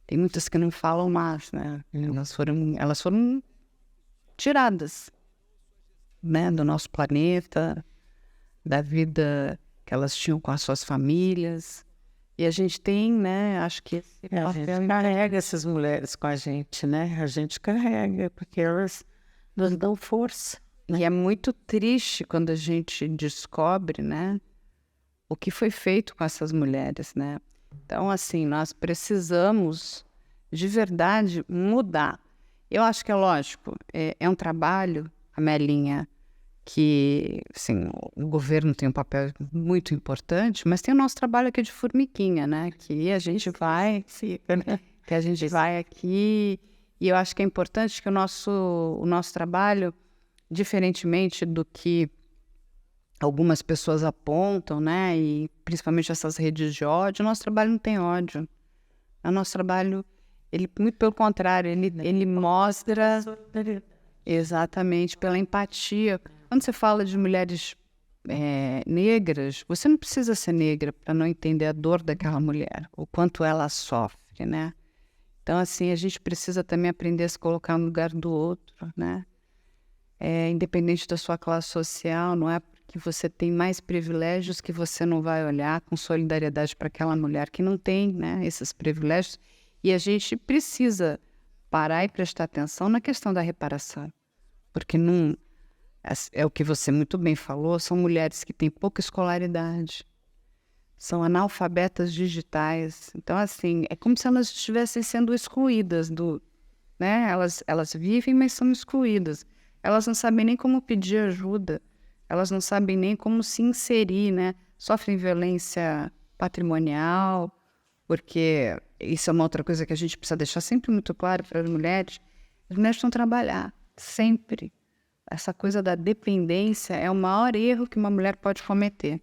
Tem muitas que não falam mais, né? Elas foram tiradas, né? Do nosso planeta, da vida que elas tinham com as suas famílias. E a gente tem, né, acho que... A gente carrega essas mulheres com a gente, né? A gente carrega, porque elas nos dão força. E é muito triste quando a gente descobre, né, o que foi feito com essas mulheres, né? Então, assim, nós precisamos, de verdade, mudar. Eu acho que é lógico, é um trabalho, Amelinha, que, assim, o governo tem um papel muito importante, mas tem o nosso trabalho aqui de formiguinha, né? Que a gente vai... Que a gente vai aqui... E eu acho que é importante que o nosso trabalho, diferentemente do que algumas pessoas apontam, né? E principalmente essas redes de ódio, o nosso trabalho não tem ódio. O nosso trabalho, muito pelo contrário, ele mostra... Exatamente, pela empatia. Quando você fala de mulheres negras, você não precisa ser negra para não entender a dor daquela mulher, o quanto ela sofre, né? Então, assim, a gente precisa também aprender a se colocar no lugar do outro, né? Independente da sua classe social, não é porque você tem mais privilégios que você não vai olhar com solidariedade para aquela mulher que não tem, né, esses privilégios. E a gente precisa parar e prestar atenção na questão da reparação, porque É o que você muito bem falou, são mulheres que têm pouca escolaridade, são analfabetas digitais. Então, assim, é como se elas estivessem sendo excluídas né? Elas vivem, mas são excluídas. Elas não sabem nem como pedir ajuda, elas não sabem nem como se inserir, né? Sofrem violência patrimonial, porque isso é uma outra coisa que a gente precisa deixar sempre muito claro para as mulheres. As mulheres precisam trabalhar, sempre. Essa coisa da dependência é o maior erro que uma mulher pode cometer.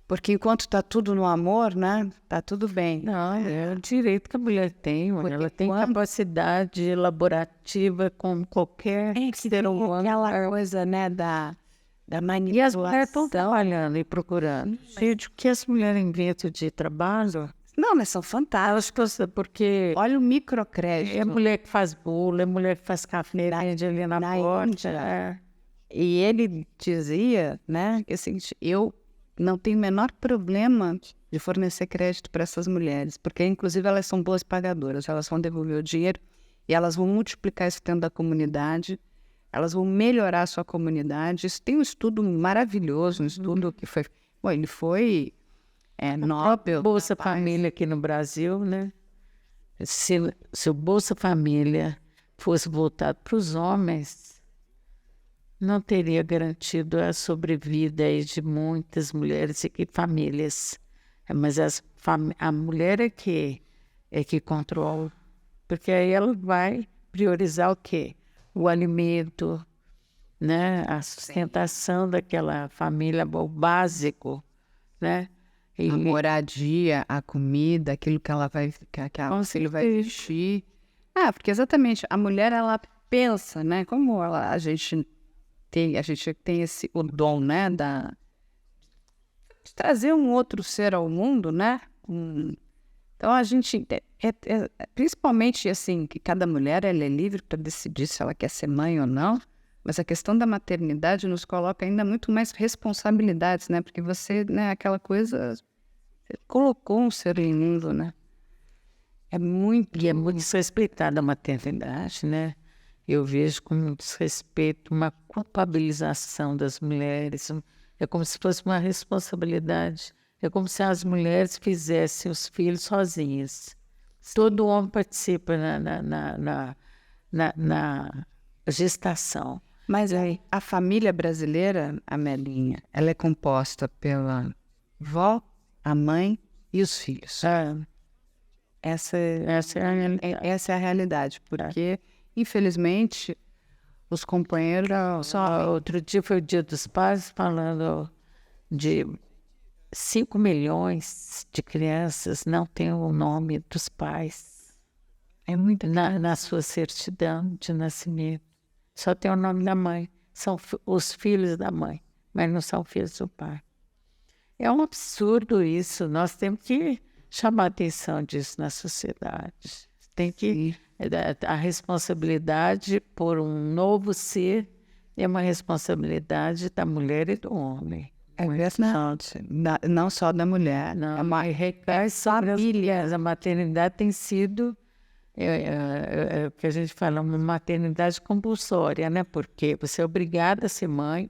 Porque enquanto está tudo no amor, né? Tá tudo bem. Não, é o direito que a mulher tem. Porque Ela tem capacidade elaborativa como qualquer ser humano. aquela coisa, né, da E as manipulação. mulheres estão trabalhando e procurando. Gente, o que as mulheres inventam de trabalho? Não, mas são fantásticos. Porque Olha o microcrédito. é mulher que faz bolo, é mulher que faz café, vende ali na porta. Índia. E ele dizia, né, que assim, eu não tenho o menor problema de fornecer crédito para essas mulheres, porque inclusive elas são boas pagadoras, elas vão devolver o dinheiro e elas vão multiplicar isso dentro da comunidade, elas vão melhorar a sua comunidade. Isso tem um estudo maravilhoso, um estudo que foi... Bom, ele foi Nobel. Bolsa Família aqui no Brasil, né? Se o Bolsa Família fosse voltado para os homens, não teria garantido a sobrevida aí de muitas mulheres e famílias. Mas a mulher é que controla, porque aí ela vai priorizar o quê? O alimento, né? A sustentação daquela família, o básico, né? E A moradia, a comida, aquilo que ela vai ficar, que o filho vai vestir. Porque exatamente, a mulher, ela pensa, né? Como a gente tem o dom, né? De trazer um outro ser ao mundo, né? Então, a gente... principalmente, assim, que cada mulher, ela é livre para decidir se ela quer ser mãe ou não, mas a questão da maternidade nos coloca ainda muito mais responsabilidades, né? Porque você, né, aquela coisa... Você colocou um ser em mundo, né? E é muito desrespeitada a maternidade, né? Eu vejo com desrespeito uma culpabilização das mulheres. É como se fosse uma responsabilidade. É como se as mulheres fizessem os filhos sozinhas. Todo homem participa na gestação. Mas aí, a família brasileira, Amelinha, ela é composta pela vó, a mãe e os filhos. Essa é a realidade, porque, infelizmente, os companheiros... Outro dia foi o Dia dos Pais, falando de 5 milhões de crianças não têm o nome dos pais. É muito na sua certidão de nascimento. Só tem o nome da mãe. São os filhos da mãe, mas não são filhos do pai. É um absurdo isso. Nós temos que chamar a atenção disso na sociedade. Tem que... A responsabilidade por um novo ser é uma responsabilidade da mulher e do homem. É verdade. Não só da mulher. Não, mas recai sobre as famílias. A maternidade tem sido... o que a gente fala, uma maternidade compulsória, né? Porque você é obrigada a ser mãe,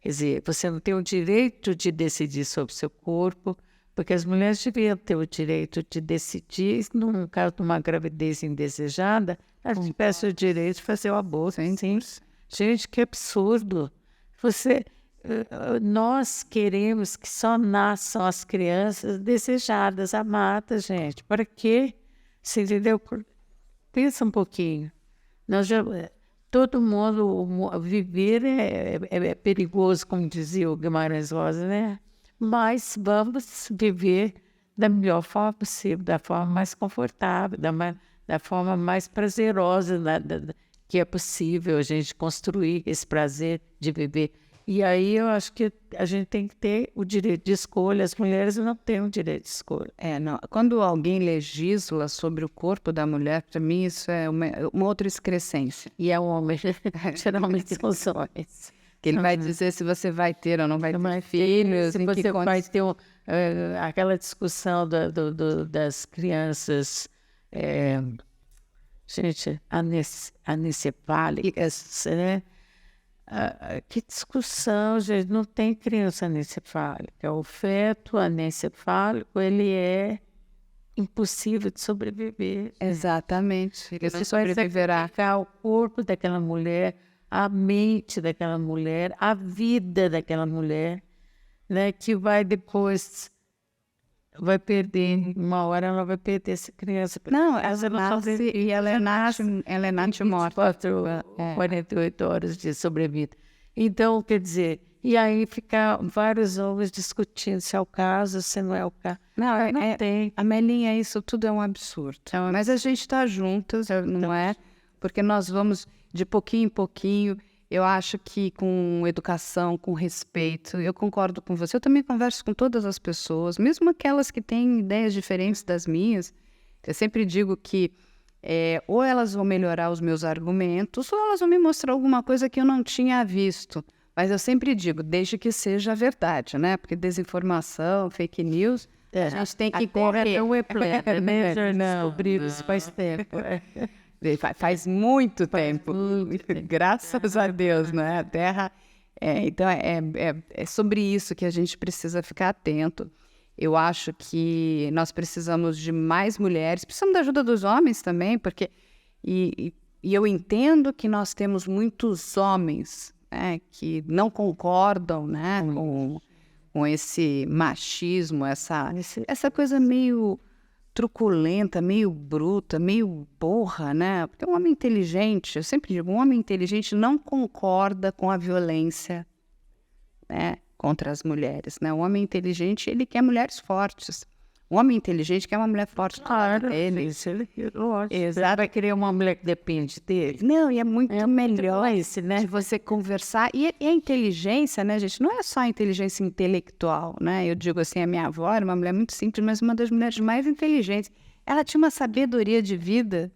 quer dizer, você não tem o direito de decidir sobre o seu corpo, porque as mulheres deviam ter o direito de decidir, num caso de uma gravidez indesejada, elas tivessem o direito de fazer o aborto. Sim. Gente, que absurdo! Nós queremos que só nasçam as crianças desejadas, amadas, gente. Para quê? Você entendeu? Pensa um pouquinho. Todo mundo viver é perigoso, como dizia o Guimarães Rosa, né? Mas vamos viver da melhor forma possível, da forma mais confortável, da forma mais prazerosa que é possível a gente construir esse prazer de viver. E aí eu acho que a gente tem que ter o direito de escolha. As mulheres não têm o direito de escolha. Não. Quando alguém legisla sobre o corpo da mulher, para mim isso é uma outra excrescência. E é o homem, geralmente são os homens. Que ele vai dizer se você vai ter ou não vai ter filhos. Se você vai ter aquela discussão das crianças, gente, anencefálicas, né? Que discussão, gente, não tem criança anencefálica. O feto anencefálico, ele é impossível de sobreviver. Exatamente. Ele não sobreviverá. Sacrificar o corpo daquela mulher, a mente daquela mulher, a vida daquela mulher, né, que vai depois, vai perder, uma hora ela vai perder essa criança. Não, ela nasce e ela é nasce morta. 48 horas de sobrevida. Então, quer dizer, e aí ficar vários homens discutindo se é o caso, se não é o caso. Não, Não tem. Amelinha, isso tudo é um absurdo. Mas a gente está juntas, não é? Porque nós vamos de pouquinho em pouquinho. Eu acho que com educação, com respeito, eu concordo com você. Eu também converso com todas as pessoas, mesmo aquelas que têm ideias diferentes das minhas. Eu sempre digo que ou elas vão melhorar os meus argumentos, ou elas vão me mostrar alguma coisa que eu não tinha visto. Mas eu sempre digo, desde que seja verdade, né? Porque desinformação, fake news, a gente tem que correr. Não é plena, né? Não, isso faz tempo. Faz muito tempo. Graças a Deus, né? A Terra... então, é sobre isso que a gente precisa ficar atento. Eu acho que nós precisamos de mais mulheres, precisamos da ajuda dos homens também, porque... E eu entendo que nós temos muitos homens, né, que não concordam, né, com esse machismo, essa coisa meio truculenta, meio bruta, meio burra, né? Porque um homem inteligente, eu sempre digo, um homem inteligente não concorda com a violência, né, contra as mulheres, né? Um homem inteligente, ele quer mulheres fortes. Um homem inteligente quer uma mulher forte. Claro, ele. Exato. Vai querer uma mulher que depende dele. Não, e é muito melhor esse, né? de você conversar. E a inteligência, né, gente, não é só a inteligência intelectual, né? Eu digo assim, a minha avó era uma mulher muito simples, mas uma das mulheres mais inteligentes. Ela tinha uma sabedoria de vida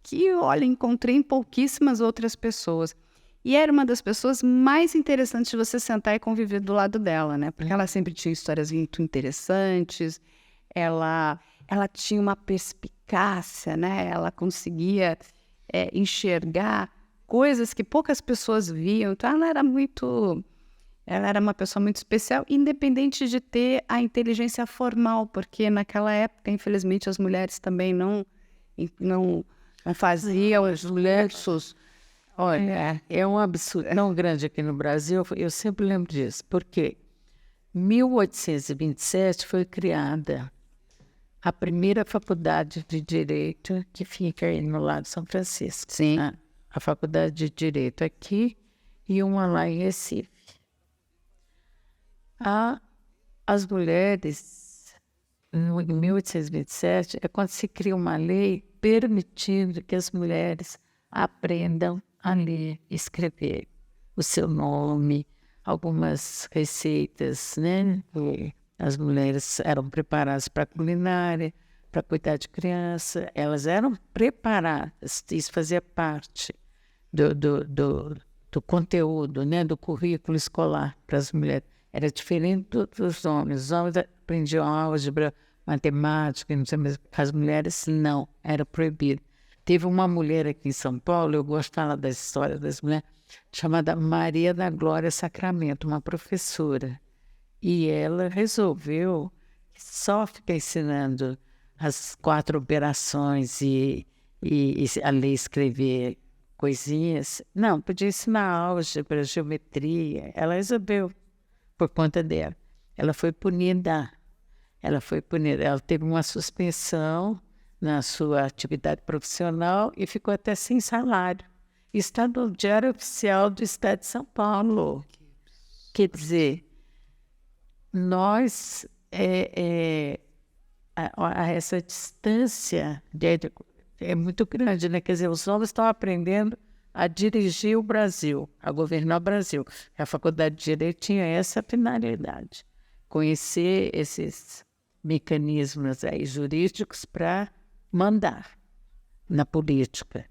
que, olha, encontrei em pouquíssimas outras pessoas. E era uma das pessoas mais interessantes de você sentar e conviver do lado dela, né? Porque ela sempre tinha histórias muito interessantes. Ela tinha uma perspicácia, né? Ela conseguia enxergar coisas que poucas pessoas viam. Então, ela era uma pessoa muito especial, independente de ter a inteligência formal, porque naquela época, infelizmente, as mulheres também não faziam os versos. Olha, é um absurdo tão grande aqui no Brasil, eu sempre lembro disso, porque em 1827 foi criada a primeira faculdade de Direito que fica aí no lado de São Francisco. Sim. A faculdade de Direito aqui e uma lá em Recife. As mulheres, em 1827, é quando se cria uma lei permitindo que as mulheres aprendam a ler e escrever o seu nome, algumas receitas, né? As mulheres eram preparadas para a culinária, para cuidar de criança, elas eram preparadas, isso fazia parte do conteúdo, né? Do currículo escolar para as mulheres. Era diferente dos homens. Os homens aprendiam álgebra, matemática, não sei mais. As mulheres não, era proibido. Teve uma mulher aqui em São Paulo, eu gosto de falar da história das mulheres, chamada Maria da Glória Sacramento, uma professora. E ela resolveu só ficar ensinando as 4 operações e a ler e escrever coisinhas. Não, podia ensinar álgebra, geometria. Ela resolveu por conta dela. Ela foi punida. Ela teve uma suspensão na sua atividade profissional e ficou até sem salário. Está no Diário Oficial do Estado de São Paulo. Quer dizer, nós, essa distância é muito grande, né? Quer dizer, os homens estão aprendendo a dirigir o Brasil, a governar o Brasil. A Faculdade de Direito tinha essa finalidade, conhecer esses mecanismos aí jurídicos para mandar na política.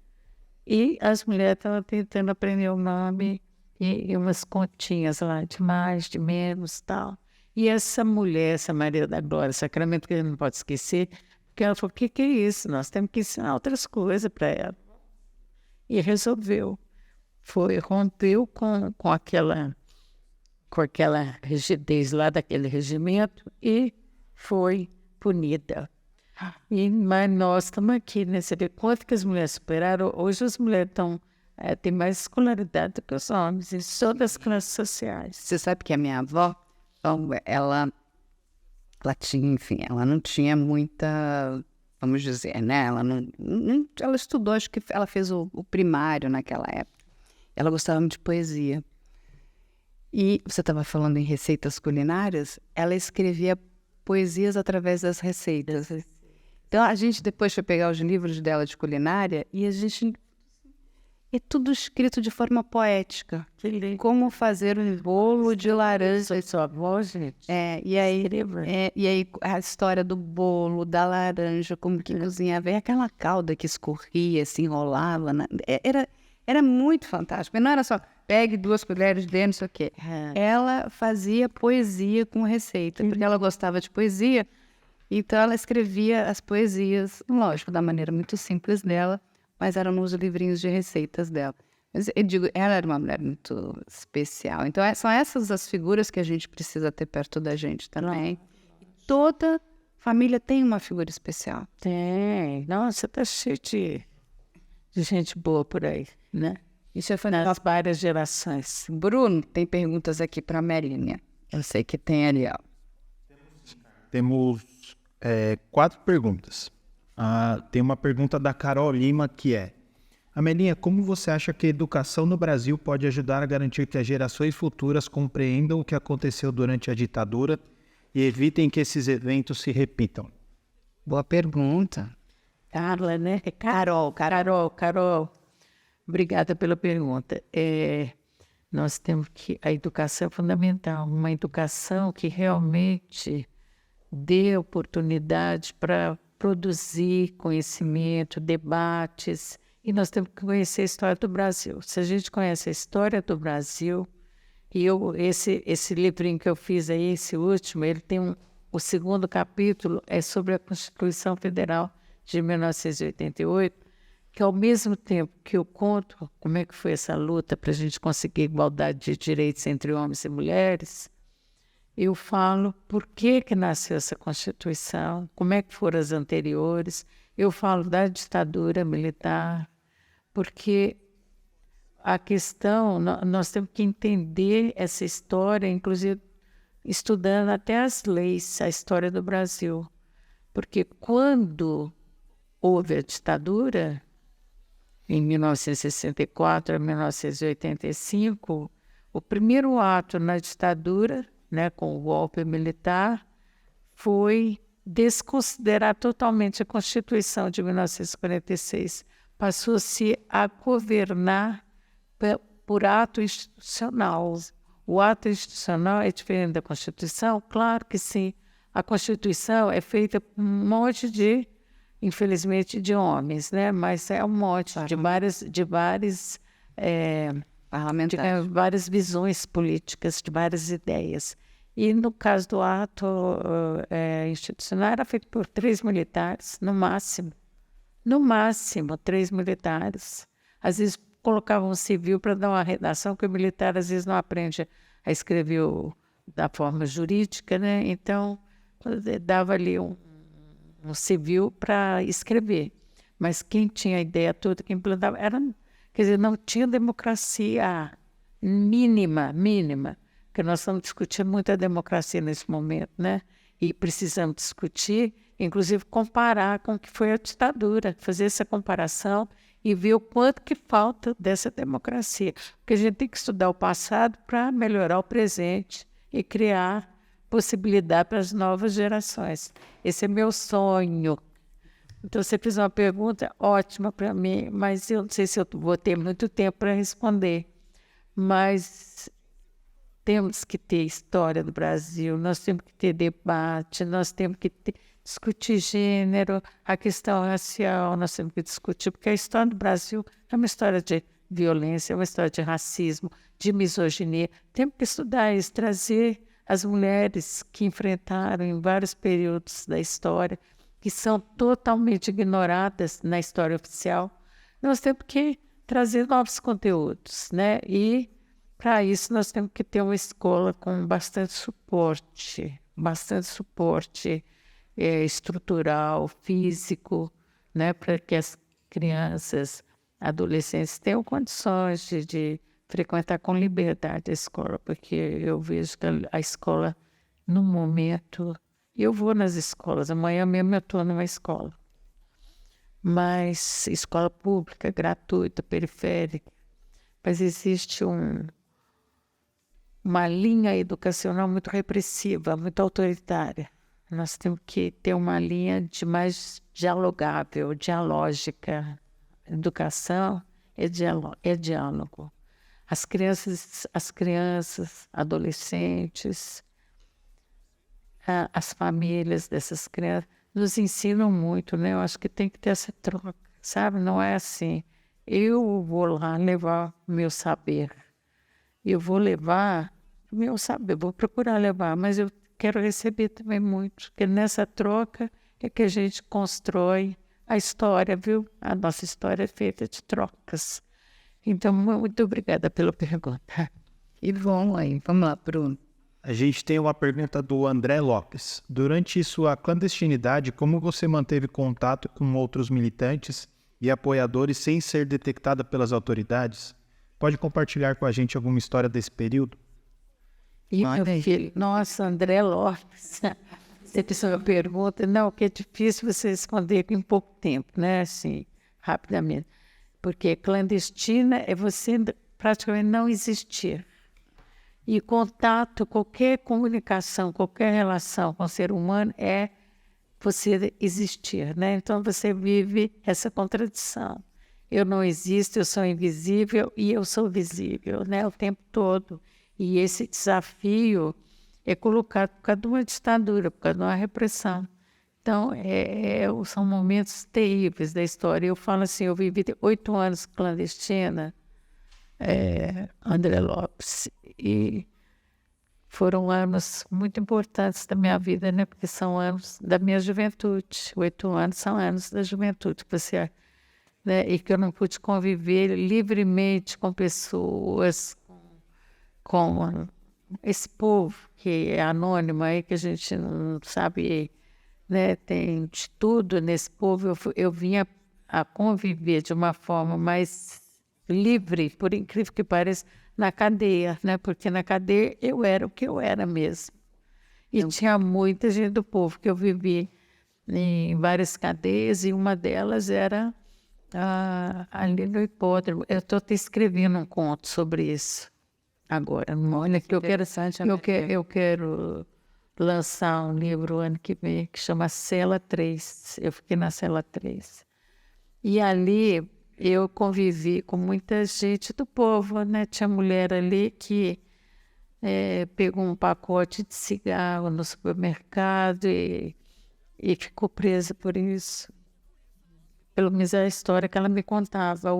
E as mulheres estavam tentando aprender o nome e umas continhas lá, de mais, de menos, tal. E essa mulher, essa Maria da Glória Sacramento, que a gente não pode esquecer, porque ela falou, o que é isso? Nós temos que ensinar outras coisas para ela. E resolveu rompeu com aquela rigidez lá daquele regimento e foi punida. Mas nós estamos aqui, né? Você vê quanto que as mulheres superaram. Hoje as mulheres têm mais escolaridade do que os homens, em todas as classes sociais. Você sabe que a minha avó, então, ela tinha, enfim, ela não tinha muita, vamos dizer, né? Ela estudou, acho que ela fez o primário naquela época. Ela gostava muito de poesia. E você estava falando em receitas culinárias, ela escrevia poesias através das receitas. Então, a gente depois foi pegar os livros dela de culinária e a gente... É tudo escrito de forma poética. Como fazer um bolo de laranja. Foi sua avó, gente? E aí a história do bolo, da laranja, como que cozinhava. E aquela calda que escorria, se enrolava. Era muito fantástico. E não era só pegue 2 colheres de não sei o quê. Ela fazia poesia com receita, porque ela gostava de poesia. Então ela escrevia as poesias, lógico, da maneira muito simples dela, mas eram nos livrinhos de receitas dela. Mas eu digo, ela era uma mulher muito especial. Então, são essas as figuras que a gente precisa ter perto da gente também. Toda família tem uma figura especial. Tem. Nossa, tá cheio de gente boa por aí, né? Isso foi nas várias gerações. Bruno, tem perguntas aqui para a Melinha. Eu sei que tem ali, ó. Temos 4 perguntas. Tem uma pergunta da Carol Lima que é: Amelinha, como você acha que a educação no Brasil pode ajudar a garantir que as gerações futuras compreendam o que aconteceu durante a ditadura e evitem que esses eventos se repitam? Boa pergunta. Carla, né? Carol. Obrigada pela pergunta. Nós temos que... A educação é fundamental. Uma educação que realmente dê oportunidade para produzir conhecimento, debates, e nós temos que conhecer a história do Brasil. Se a gente conhece a história do Brasil, e esse livrinho que eu fiz aí, esse último, ele tem o 2º capítulo é sobre a Constituição Federal de 1988, que ao mesmo tempo que eu conto como é que foi essa luta para a gente conseguir igualdade de direitos entre homens e mulheres, eu falo por que nasceu essa Constituição, como é que foram as anteriores. Eu falo da ditadura militar, porque a questão, nós temos que entender essa história, inclusive estudando até as leis, a história do Brasil. Porque quando houve a ditadura, em 1964 a 1985, o primeiro ato na ditadura, né, com o golpe militar, foi desconsiderar totalmente a Constituição de 1946. Passou-se a governar por ato institucional. O ato institucional é diferente da Constituição? Claro que sim. A Constituição é feita por um monte de, infelizmente, de homens, né? Mas é um monte de várias visões políticas, de várias ideias. E no caso do ato institucional, era feito por 3 militares, no máximo. No máximo, 3 militares. Às vezes colocavam um civil para dar uma redação, porque o militar às vezes não aprende a escrever da forma jurídica, né? Então, dava ali um civil para escrever. Mas quem tinha a ideia toda, quem implantava, quer dizer, não tinha democracia mínima, porque nós estamos discutindo muito a democracia nesse momento, né? E precisamos discutir, inclusive comparar com o que foi a ditadura, fazer essa comparação e ver o quanto que falta dessa democracia. Porque a gente tem que estudar o passado para melhorar o presente e criar possibilidade para as novas gerações. Esse é meu sonho. Então, você fez uma pergunta ótima para mim, mas eu não sei se eu vou ter muito tempo para responder. Mas temos que ter história do Brasil, nós temos que ter debate, nós temos que discutir gênero, a questão racial, nós temos que discutir, porque a história do Brasil é uma história de violência, é uma história de racismo, de misoginia. Temos que estudar isso, trazer as mulheres que enfrentaram em vários períodos da história, que são totalmente ignoradas na história oficial. Nós temos que trazer novos conteúdos, né? E para isso nós temos que ter uma escola com bastante suporte estrutural, físico, né? Para que as crianças, adolescentes tenham condições de frequentar com liberdade a escola, porque eu vejo que a escola, no momento, eu vou nas escolas, amanhã mesmo eu estou numa escola, mas escola pública, gratuita, periférica, mas existe uma linha educacional muito repressiva, muito autoritária. Nós temos que ter uma linha de mais dialogável, dialógica. Educação é diálogo. As crianças, adolescentes, as famílias dessas crianças nos ensinam muito, né? Eu acho que tem que ter essa troca, sabe? Não é assim, eu vou lá levar meu saber, eu vou levar meu saber, vou procurar levar, mas eu quero receber também muito, porque nessa troca é que a gente constrói a história, viu? A nossa história é feita de trocas. Então, muito obrigada pela pergunta. E bom, aí, vamos lá, Bruno. A gente tem uma pergunta do André Lopes. Durante sua clandestinidade, como você manteve contato com outros militantes e apoiadores sem ser detectada pelas autoridades? Pode compartilhar com a gente alguma história desse período? E meu filho, nossa, André Lopes, você fez uma pergunta, não, que é difícil você responder em pouco tempo, né, assim, rapidamente. Porque clandestina é você praticamente não existir. E contato, qualquer comunicação, qualquer relação com o ser humano é você existir, né? Então você vive essa contradição. Eu não existo, eu sou invisível e eu sou visível, né? O tempo todo. E esse desafio é colocado por causa de uma ditadura, por causa de uma repressão. Então, são momentos terríveis da história. Eu falo assim, eu vivi 8 anos clandestina, André Lopes, e foram anos muito importantes da minha vida, né? Porque são anos da minha juventude. 8 anos são anos da juventude, né? E que eu não pude conviver livremente com pessoas, com esse povo que é anônimo aí, que a gente não sabe, né? Tem de tudo nesse povo. Eu vinha a conviver de uma forma mais livre, por incrível que pareça, na cadeia, né? Porque na cadeia eu era o que eu era mesmo. E tinha muita gente do povo, que eu vivi em várias cadeias, e uma delas era ali no hipódromo. Eu estou te escrevendo um conto sobre isso agora. Olha, que eu quero lançar um livro ano que vem, que chama Cela 3. Eu fiquei na Cela 3. E ali eu convivi com muita gente do povo, né? Tinha mulher ali que pegou um pacote de cigarro no supermercado e ficou presa por isso. Pelo menos é a história que ela me contava.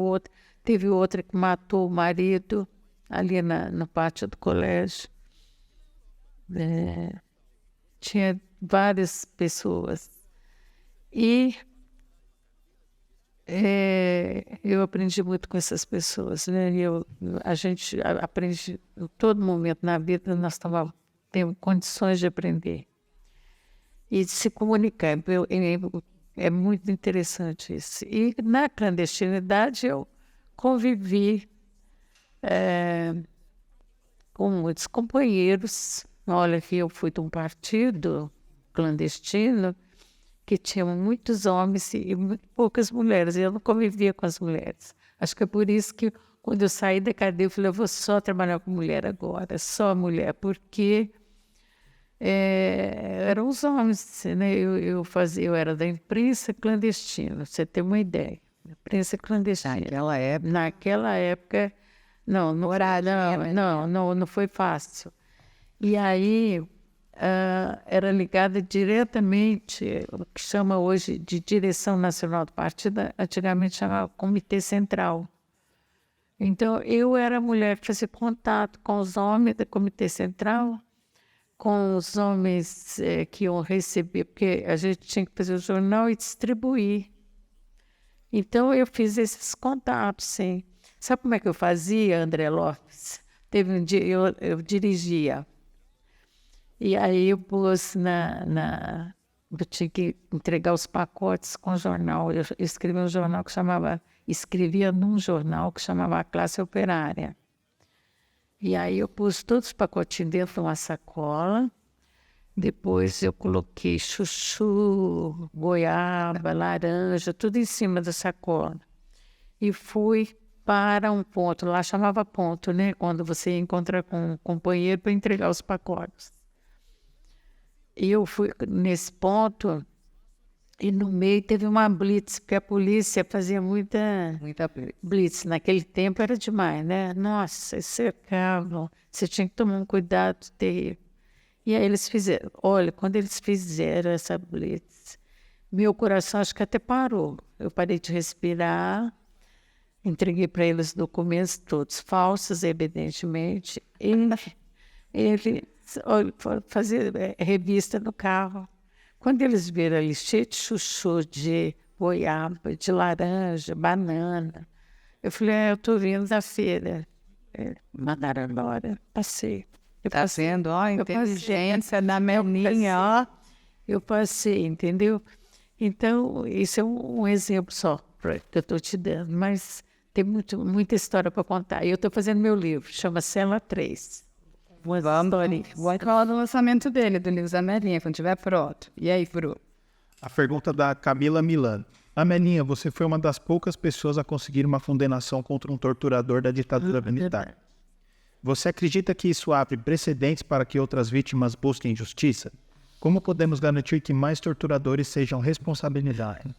Teve outra que matou o marido ali no pátio do colégio. Tinha várias pessoas. E eu aprendi muito com essas pessoas, né? A gente aprende em todo momento na vida, nós temos condições de aprender e de se comunicar. É muito interessante isso. E na clandestinidade eu convivi com muitos companheiros. Olha, que eu fui de um partido clandestino que tinha muitos homens e muito poucas mulheres. Eu não convivia com as mulheres. Acho que é por isso que, quando eu saí da cadeia, eu falei, eu vou só trabalhar com mulher agora, só mulher, porque eram os homens, né? Eu era da imprensa clandestina, você tem uma ideia. Imprensa clandestina. Naquela época, não foi fácil. E aí era ligada diretamente, o que chama hoje de direção nacional do partido, antigamente chamava Comitê Central. Então, eu era a mulher que fazia contato com os homens do Comitê Central, com os homens que iam receber, porque a gente tinha que fazer o jornal e distribuir. Então, eu fiz esses contatos, sim. Sabe como é que eu fazia, André Lopes? Teve um dia, eu dirigia, e aí eu pus eu tinha que entregar os pacotes com jornal. Eu escrevia um jornal que escrevia num jornal que chamava A Classe Operária. E aí eu pus todos os pacotinhos dentro de uma sacola. Depois eu coloquei chuchu, goiaba, laranja, tudo em cima da sacola. E fui para um ponto, lá chamava ponto, né? Quando você encontra com um companheiro para entregar os pacotes. E eu fui nesse ponto e no meio teve uma blitz, porque a polícia fazia muita blitz. Naquele tempo era demais, né? Nossa, eles cercavam, você tinha que tomar um cuidado terrível. E aí eles fizeram, olha, quando eles fizeram essa blitz, meu coração acho que até parou. Eu parei de respirar, entreguei para eles documentos todos falsos, evidentemente. Ele foram fazer revista no carro. Quando eles viram ali cheio de chuchu, de goiaba, de laranja, banana, eu falei, eu estou vindo da feira. Mandaram embora, passei. Tá vendo? Ó, a inteligência da Melinha, ó. Eu passei, entendeu? Então, isso é um exemplo só que eu estou te dando, mas tem muita história para contar. E eu estou fazendo meu livro, chama Cela 3. Vamos falar do lançamento dele, do livro da Melinha, quando estiver pronto. E aí, Bru? A pergunta da Camila Milano. Amelinha, você foi uma das poucas pessoas a conseguir uma condenação contra um torturador da ditadura militar. Você acredita que isso abre precedentes para que outras vítimas busquem justiça? Como podemos garantir que mais torturadores sejam responsabilizados?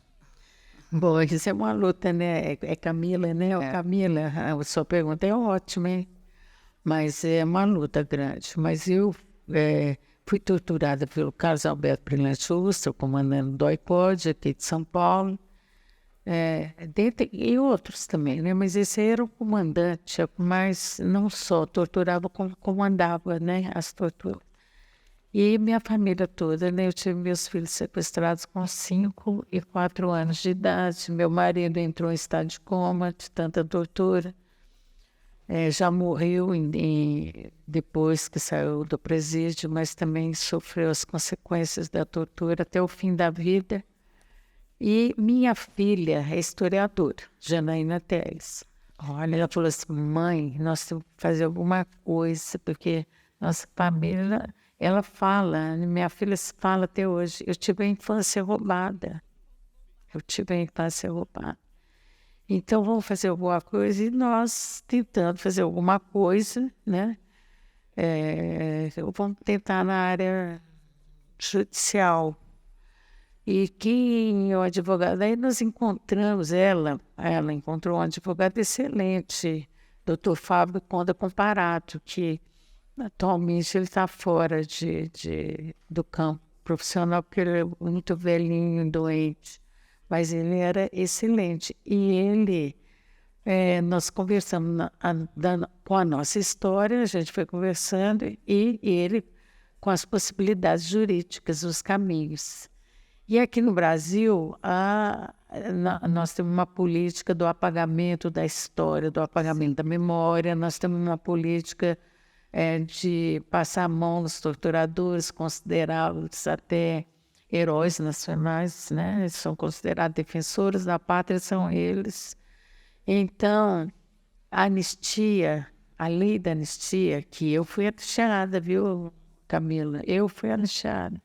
Bom, isso é uma luta, né? É Camila, né? Camila, a sua pergunta é ótima, hein? Mas é uma luta grande. Mas eu fui torturada pelo Carlos Alberto Brilhante Ustra, comandante do DOI-CODE aqui de São Paulo, e outros também, né? Mas esse era o comandante, mas não só torturava, como comandava, né, as torturas. E minha família toda, né? Eu tive meus filhos sequestrados com 5 e 4 anos de idade. Meu marido entrou em estado de coma de tanta tortura. Já morreu depois que saiu do presídio, mas também sofreu as consequências da tortura até o fim da vida. E minha filha é historiadora, Janaína Teles. Olha, ela falou assim, mãe, nós temos que fazer alguma coisa, porque nossa família, ela fala, minha filha fala até hoje, eu tive a infância roubada. Então, vamos fazer alguma coisa, e nós tentando fazer alguma coisa, né? Vamos tentar na área judicial. E quem é o advogado? Aí nós encontramos ela encontrou um advogado excelente, Dr. Fábio Conda Comparato, que atualmente ele está fora do campo profissional, porque ele é muito velhinho, doente, mas ele era excelente. E nós conversamos com a nossa história, a gente foi conversando, e ele com as possibilidades jurídicas, os caminhos. E aqui no Brasil, nós temos uma política do apagamento da história, do apagamento da memória, nós temos uma política de passar a mão nos torturadores, considerá-los até heróis nacionais, né? Eles são considerados defensores da pátria, são eles. Então, a anistia, a lei da anistia, que eu fui anistiada, viu, Camila? Eu fui anistiada.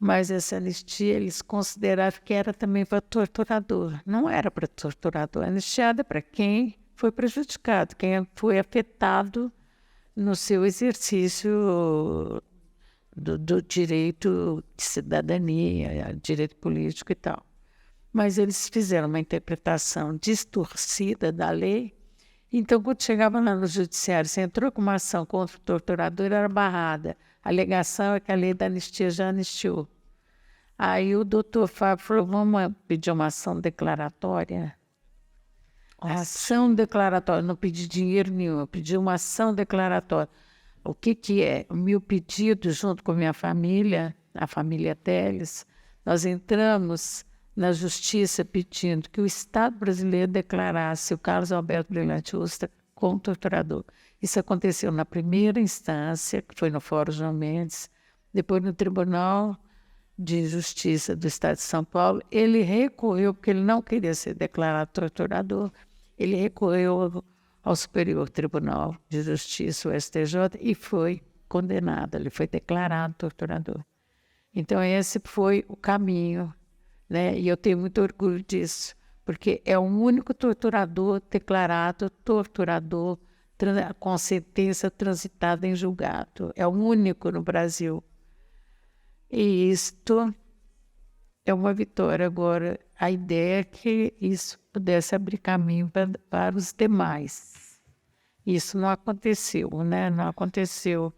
Mas essa anistia, eles consideraram que era também para torturador. Não era para torturador. A anistia é para quem foi prejudicado, quem foi afetado no seu exercício do direito de cidadania, direito político e tal. Mas eles fizeram uma interpretação distorcida da lei. Então, quando chegava lá no judiciário, você entrou com uma ação contra o torturador, era barrada. A alegação é que a lei da anistia já anistiou. Aí o doutor Fábio falou, vamos pedir uma ação declaratória? A ação declaratória, não pedi dinheiro nenhum, eu pedi uma ação declaratória. O que é? O meu pedido, junto com a minha família, a família Teles, nós entramos na justiça pedindo que o Estado brasileiro declarasse o Carlos Alberto Brilhante Ustra como torturador. Isso aconteceu na primeira instância, que foi no Fórum João Mendes, depois no Tribunal de Justiça do Estado de São Paulo. Ele recorreu, porque ele não queria ser declarado torturador, ele recorreu ao Superior Tribunal de Justiça, o STJ, e foi condenado, ele foi declarado torturador. Então esse foi o caminho, né? E eu tenho muito orgulho disso, porque é o único torturador declarado torturador com sentença transitada em julgado. É o único no Brasil. E isto é uma vitória. Agora, a ideia é que isso pudesse abrir caminho para os demais. Isso não aconteceu, né? Não aconteceu.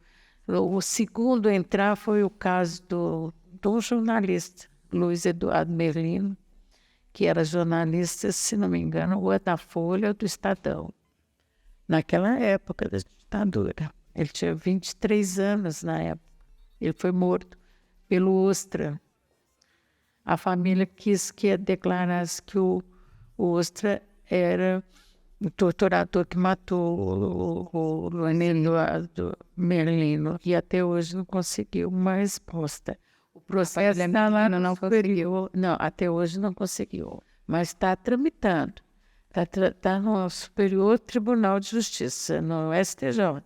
O segundo a entrar foi o caso do jornalista, Luiz Eduardo Merlino, que era jornalista, se não me engano, ou da Folha ou do Estadão, naquela época da ditadura. Ele tinha 23 anos na época. Ele foi morto pelo Ustra. A família quis que declarasse que o Ustra era o torturador que matou o Eduardo Merlino, e até hoje não conseguiu uma resposta. O processo está lá no superior. Não, até hoje não conseguiu, mas está tramitando. Está no Superior Tribunal de Justiça, no STJ.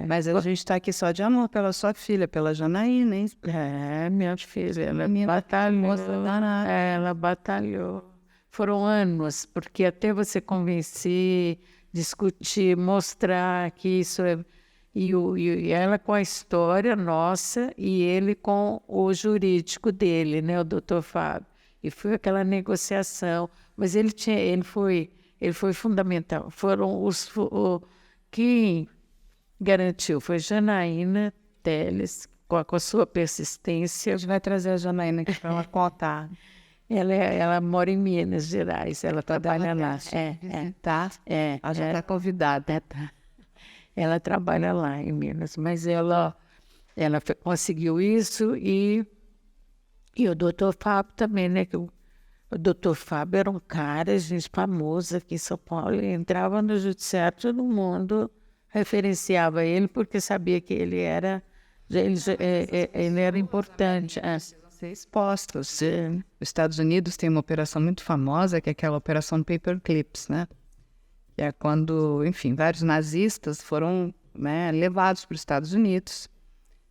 Mas a gente está aqui só de amor pela sua filha, pela Janaína, hein? Minha filha, ela batalhou. Foram anos, porque até você convencer, discutir, mostrar que isso é... E ela com a história nossa e ele com o jurídico dele, né, o doutor Fábio. E foi aquela negociação. Mas ele foi fundamental. Quem garantiu foi Janaína Teles, com a sua persistência. A gente vai trazer a Janaína aqui para ela contar. Ela mora em Minas Gerais, ela trabalha lá. Tá? Ela já está convidada. Tá. Ela trabalha lá em Minas, mas ela conseguiu isso e o doutor Fábio também, né? Que o doutor Fábio era um cara, gente, famoso aqui em São Paulo. Ele entrava no judiciário, todo mundo referenciava ele porque sabia que ele era importante. Ser expostos. Os Estados Unidos tem uma operação muito famosa, que é aquela operação Paperclips, né? Que é quando, enfim, vários nazistas foram, né, levados para os Estados Unidos,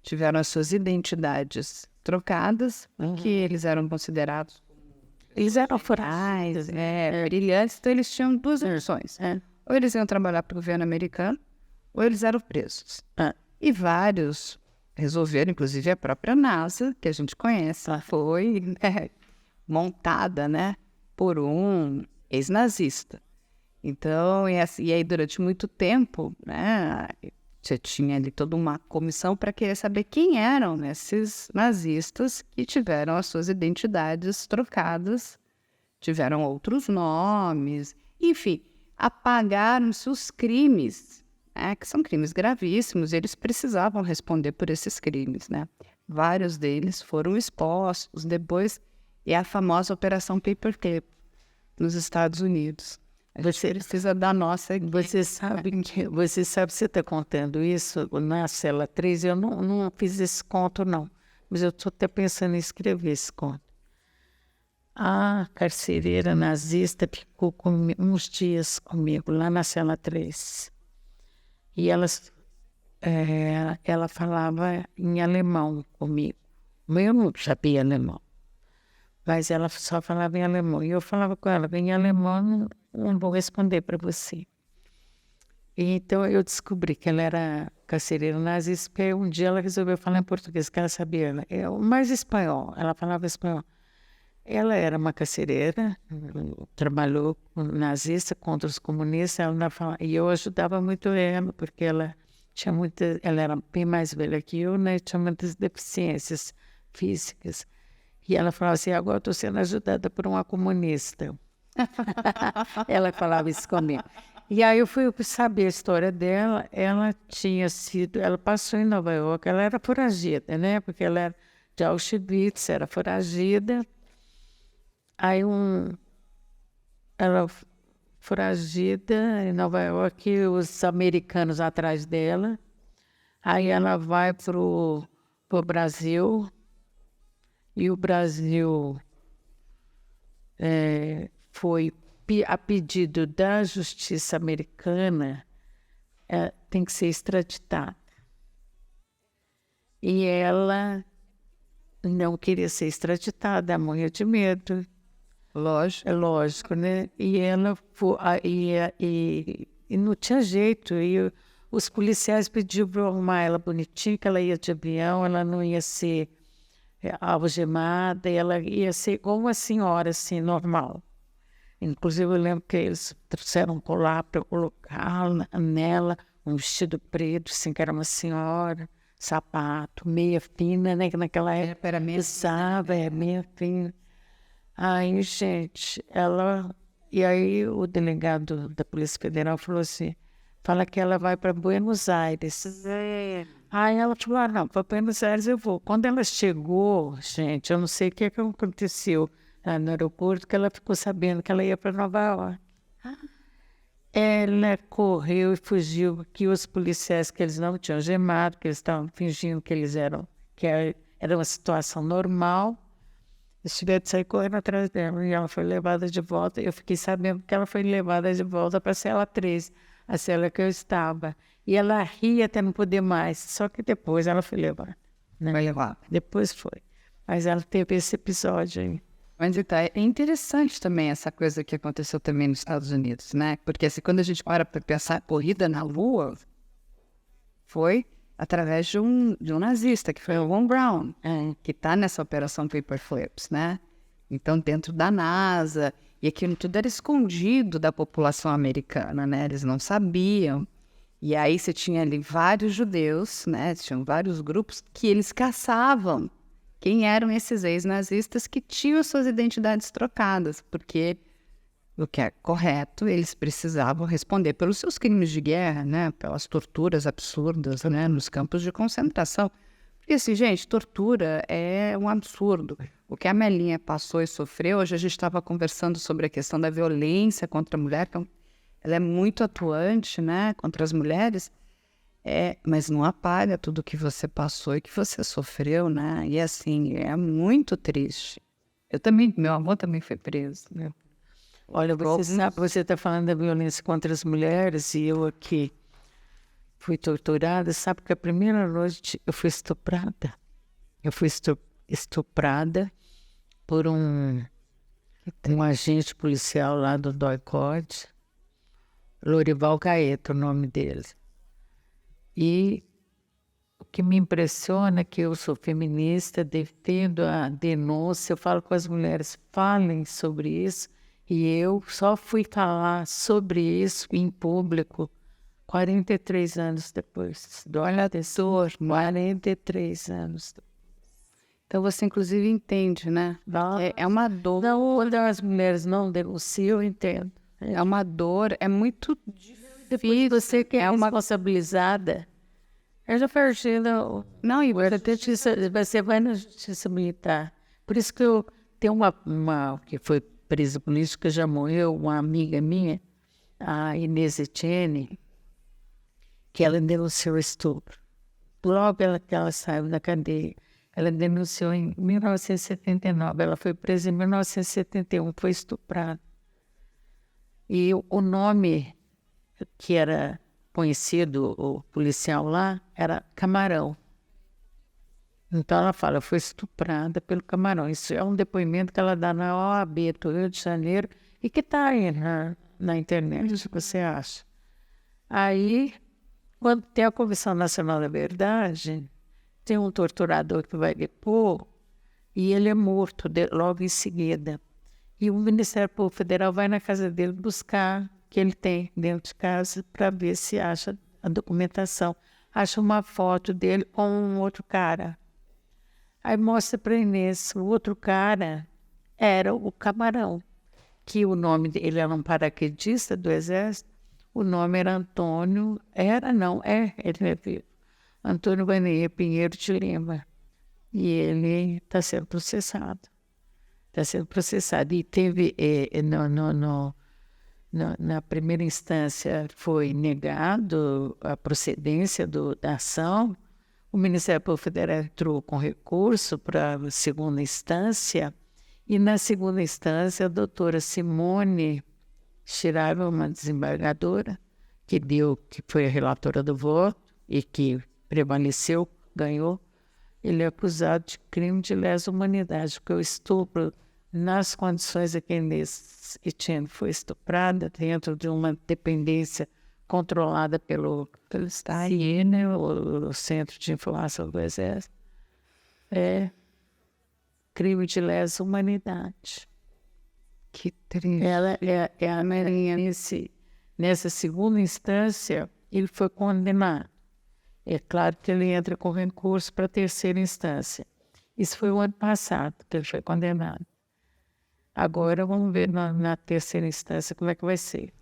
tiveram as suas identidades trocadas, que eles eram considerados... Eles eram forais, brilhantes, então eles tinham duas opções. Ou eles iam trabalhar para o governo americano, ou eles eram presos. E vários resolveram, inclusive a própria NASA, que a gente conhece, foi montada, né, por um ex-nazista. Então, e aí durante muito tempo, né, você tinha ali toda uma comissão para querer saber quem eram esses nazistas que tiveram as suas identidades trocadas, tiveram outros nomes, enfim, apagaram-se os crimes, né, que são crimes gravíssimos, e eles precisavam responder por esses crimes, né? Vários deles foram expostos depois, e a famosa Operação Paperclip nos Estados Unidos. Você precisa da nossa aqui. Você sabe, você está contando isso na cela 3, eu não fiz esse conto, não. Mas eu estou até pensando em escrever esse conto. A carcereira nazista ficou uns dias comigo, lá na cela 3. E ela falava em alemão comigo. Eu não sabia alemão. Mas ela só falava em alemão. E eu falava com ela, em alemão não vou responder para você. E então eu descobri que ela era carcereira nazista, porque um dia ela resolveu falar em português, que ela sabia, mais espanhol, ela falava espanhol. Ela era uma carcereira, trabalhou com nazista contra os comunistas, e eu ajudava muito ela, porque ela era bem mais velha que eu, né, tinha muitas deficiências físicas. E ela falava assim, agora estou sendo ajudada por uma comunista. Ela falava isso comigo. E aí eu fui saber a história dela. Ela passou em Nova York, ela era foragida, né? Porque ela de Auschwitz, era foragida. Aí ela foragida em Nova York, os americanos atrás dela. Aí ela vai pro Brasil, e o Brasil foi a pedido da justiça americana, tem que ser extraditada. E ela não queria ser extraditada, morria de medo. Lógico. É lógico, né? E ela e não tinha jeito. E os policiais pediram para arrumar ela bonitinha, que ela ia de avião, ela não ia ser algemada, ela ia ser igual uma senhora, assim, normal. Inclusive, eu lembro que eles trouxeram um colar para colocar nela, um vestido preto, assim, que era uma senhora, sapato, meia fina, né? Que naquela época Era meia usava, meia fina. Aí, gente, e aí o delegado da Polícia Federal falou assim, fala que ela vai para Buenos Aires. Aí ela falou, não, para Buenos Aires eu vou. Quando ela chegou, gente, eu não sei o que aconteceu lá no aeroporto, que ela ficou sabendo que ela ia para Nova York. Ela correu e fugiu, que os policiais, que eles não tinham gemado, que eles estavam fingindo que era uma situação normal, eles tiveram de sair correndo atrás dela, e ela foi levada de volta. Eu fiquei sabendo que ela foi levada de volta para a cela 13, a cela que eu estava. E ela ria até não poder mais, só que depois ela foi levada. Né? Vai levar. Depois foi. Mas ela teve esse episódio aí. Mas então, é interessante também essa coisa que aconteceu também nos Estados Unidos, né? Porque assim, quando a gente para pensar a corrida na Lua, foi através de um nazista, que foi o Von Braun, que está nessa operação Paperclips, né? Então, dentro da NASA, e aquilo tudo era escondido da população americana, né? Eles não sabiam. E aí você tinha ali vários judeus, né? Tinham vários grupos que eles caçavam quem eram esses ex-nazistas que tinham suas identidades trocadas, porque o que é correto, eles precisavam responder pelos seus crimes de guerra, né? Pelas torturas absurdas, né? Nos campos de concentração. Porque assim, gente, tortura é um absurdo. O que a Melinha passou e sofreu, hoje a gente estava conversando sobre a questão da violência contra a mulher, que ela é muito atuante, né? Contra as mulheres, mas não apaga tudo que você passou e que você sofreu, né? E assim, é muito triste. Meu avô também foi preso, né? Olha, você está falando da violência contra as mulheres, e eu aqui fui torturada. Sabe que a primeira noite eu fui estuprada. Eu fui estuprada por um agente policial lá do DOI-CODE, Lorival Gaeta, o nome dele. E o que me impressiona é que eu sou feminista, defendo a denúncia, eu falo com as mulheres, falem sobre isso, e eu só fui falar sobre isso em público 43 anos depois. Olha, 43 anos depois. Então você, inclusive, entende, né? É uma dor. Não, quando as mulheres não denunciam, eu entendo. É uma dor, é muito Depois você que é responsabilizada, eu já perdi. Não, e você vai na justiça militar. Por isso que eu tenho uma que foi presa política, já morreu, uma amiga minha, a Inês Etienne, que ela denunciou estupro. Logo que ela saiu da cadeia, ela denunciou em 1979, ela foi presa em 1971, foi estuprada. E o nome que era conhecido, o policial lá, era Camarão. Então ela fala, foi estuprada pelo Camarão. Isso é um depoimento que ela dá na OAB do Rio de Janeiro e que está aí na internet, se você acha. Aí, quando tem a Comissão Nacional da Verdade, tem um torturador que vai depor e ele é morto logo em seguida. E o Ministério Público Federal vai na casa dele buscar o que ele tem dentro de casa para ver se acha a documentação. Acha uma foto dele com um outro cara. Aí mostra para Inês, o outro cara era o Camarão, que o nome dele era um paraquedista do Exército, o nome era Antônio, ele é vivo, Antônio Vanier Pinheiro de Lima. e ele está sendo processado. Está sendo processado. E teve, na primeira instância, foi negado a procedência da ação. O Ministério Público Federal entrou com recurso para a segunda instância, e na segunda instância a doutora Simone Schreiber, uma desembargadora, que foi a relatora do voto e que prevaleceu, ganhou. Ele é acusado de crime de lesa humanidade, porque o estupro, nas condições em que Inês Etienne foi estuprada, dentro de uma dependência controlada pelo CIE, o Centro de Informação do Exército, é crime de lesa humanidade. Que triste. Ela é a Marinha. Nessa segunda instância, ele foi condenado. É claro que ele entra com recurso para a terceira instância. Isso foi o ano passado que ele foi condenado. Agora vamos ver na terceira instância como é que vai ser.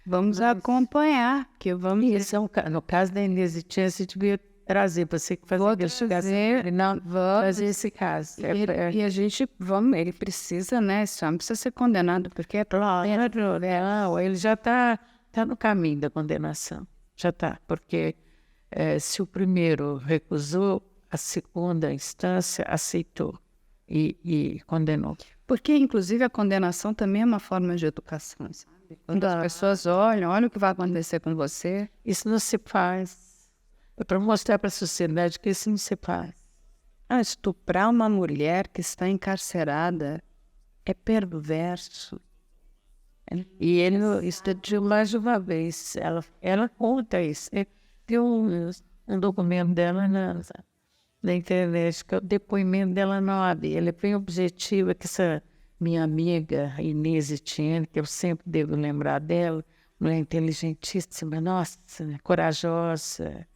Vamos acompanhar, que vamos... Isso no caso da Inês Etienne, você devia trazer para você que fazer fazer esse caso. E a gente, ele precisa, né? Esse homem precisa ser condenado, porque é claro. Ele já está no caminho da condenação. Já está, porque se o primeiro recusou, a segunda instância aceitou e condenou. Porque, inclusive, a condenação também é uma forma de educação, sabe? Quando as pessoas olha o que vai acontecer com você. Isso não se faz. É para mostrar para a sociedade que isso não se faz. Estuprar uma mulher que está encarcerada é perverso. E ele estudiou mais de uma vez. Ela conta isso. Tem um documento dela na internet, que é o depoimento dela na OAB. Ele é bem objetivo, que essa minha amiga Inês Etienne, que eu sempre devo lembrar dela, mulher inteligentíssima, nossa, corajosa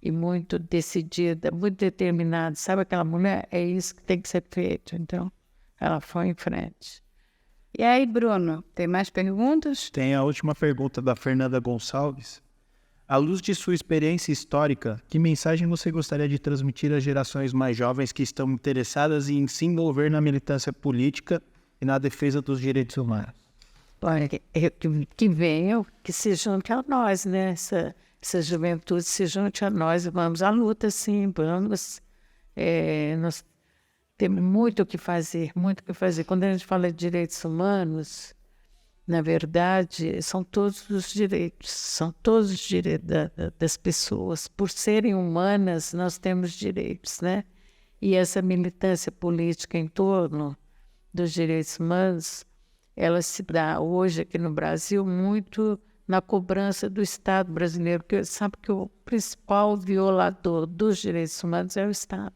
e muito decidida, muito determinada. Sabe aquela mulher? É isso que tem que ser feito. Então, ela foi em frente. E aí, Bruno, tem mais perguntas? Tem a última pergunta da Fernanda Gonçalves. À luz de sua experiência histórica, que mensagem você gostaria de transmitir às gerações mais jovens que estão interessadas em se envolver na militância política e na defesa dos direitos humanos? Olha, que venham, que se junte a nós, né? Essa juventude se junte a nós, vamos à luta, sim, vamos. Nós temos muito o que fazer, muito o que fazer. Quando a gente fala de direitos humanos, na verdade, são todos os direitos das pessoas. Por serem humanas, nós temos direitos, né? E essa militância política em torno dos direitos humanos, ela se dá hoje aqui no Brasil muito na cobrança do Estado brasileiro, porque sabe que o principal violador dos direitos humanos é o Estado.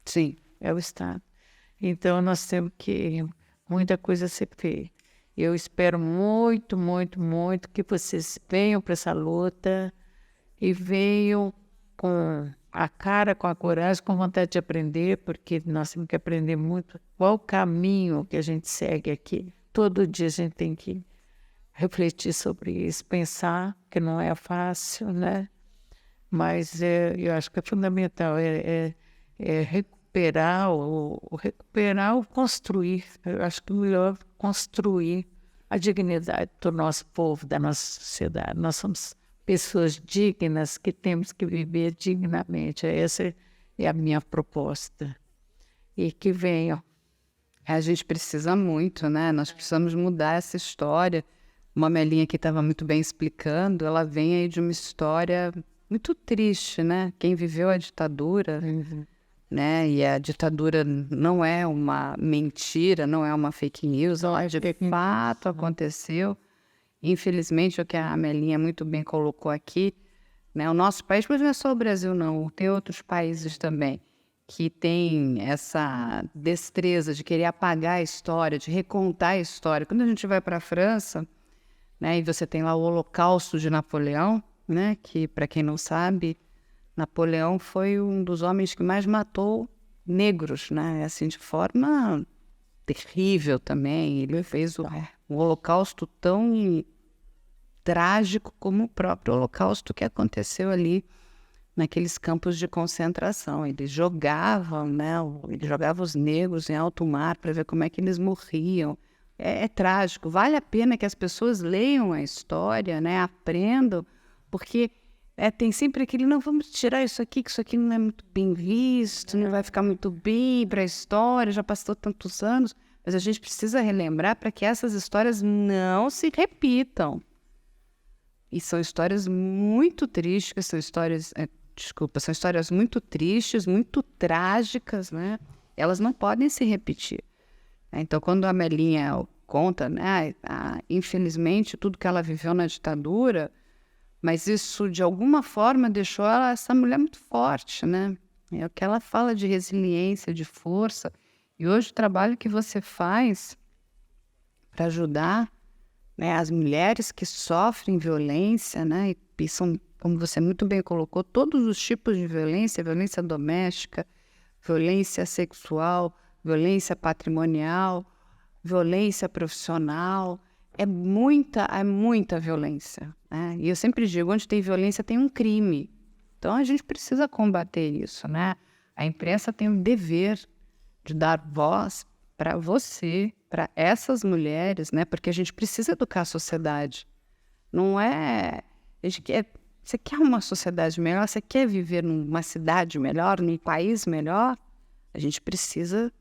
Sim. É o Estado. Então, nós temos muita coisa a ser feita. Eu espero muito, muito, muito que vocês venham para essa luta e venham com a cara, com a coragem, com vontade de aprender, porque nós temos que aprender muito. Qual o caminho que a gente segue aqui? Todo dia a gente tem que refletir sobre isso, pensar que não é fácil, né? Mas eu acho que é fundamental, recuperar o construir. Eu acho que é melhor construir a dignidade do nosso povo, da nossa sociedade. Nós somos pessoas dignas que temos que viver dignamente. Essa é a minha proposta. E que venham. A gente precisa muito, né? Nós precisamos mudar essa história. Uma Melinha que estava muito bem explicando, ela vem aí de uma história muito triste, né? Quem viveu a ditadura... Né? E a ditadura não é uma mentira, não é uma fake news, ela de fato aconteceu. Infelizmente, o que a Amelinha muito bem colocou aqui, né? O nosso país, mas não é só o Brasil, não, tem outros países também que têm essa destreza de querer apagar a história, de recontar a história. Quando a gente vai para a França, né, e você tem lá o Holocausto de Napoleão, né, que, para quem não sabe, Napoleão foi um dos homens que mais matou negros, né? Assim, de forma terrível também. Ele fez um holocausto tão trágico como o próprio holocausto que aconteceu ali naqueles campos de concentração. Eles jogavam, né? Eles jogavam os negros em alto mar para ver como é que eles morriam. É trágico. Vale a pena que as pessoas leiam a história, né? Aprendam, porque tem sempre aquele, não, vamos tirar isso aqui, que isso aqui não é muito bem visto, não vai ficar muito bem para a história, já passou tantos anos. Mas a gente precisa relembrar para que essas histórias não se repitam. E são histórias muito tristes, são histórias muito tristes, muito trágicas, né? Elas não podem se repetir. Então, quando a Melinha conta, né, infelizmente, tudo que ela viveu na ditadura, mas isso, de alguma forma, deixou essa mulher muito forte, né? É o que ela fala de resiliência, de força. E hoje o trabalho que você faz para ajudar, né, as mulheres que sofrem violência, né, e são, como você muito bem colocou, todos os tipos de violência, violência doméstica, violência sexual, violência patrimonial, violência profissional, é muita violência, né? E eu sempre digo, onde tem violência tem um crime. Então a gente precisa combater isso, né? A imprensa tem o dever de dar voz para você, para essas mulheres, né? Porque a gente precisa educar a sociedade. Não é... Você quer uma sociedade melhor? Você quer viver numa cidade melhor, num país melhor? A gente precisa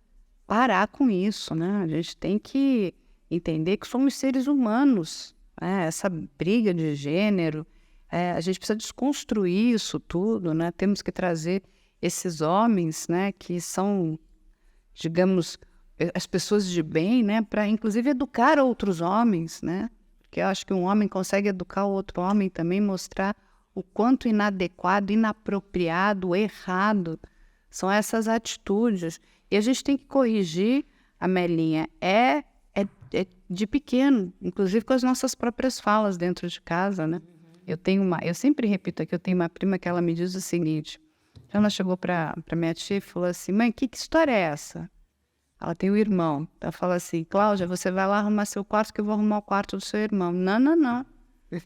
parar com isso, né? A gente tem que entender que somos seres humanos, né? Essa briga de gênero, a gente precisa desconstruir isso tudo, né? Temos que trazer esses homens, né, que são, digamos, as pessoas de bem, né, para inclusive educar outros homens, né? Porque eu acho que um homem consegue educar o outro homem também, mostrar o quanto inadequado, inapropriado, errado são essas atitudes. E a gente tem que corrigir, Amelinha, de pequeno, inclusive com as nossas próprias falas dentro de casa, né? Eu sempre repito aqui, eu tenho uma prima que ela me diz o seguinte, ela chegou para minha tia e falou assim, mãe, que história é essa? Ela tem um irmão. Ela fala assim, Cláudia, você vai lá arrumar seu quarto que eu vou arrumar o quarto do seu irmão. Não.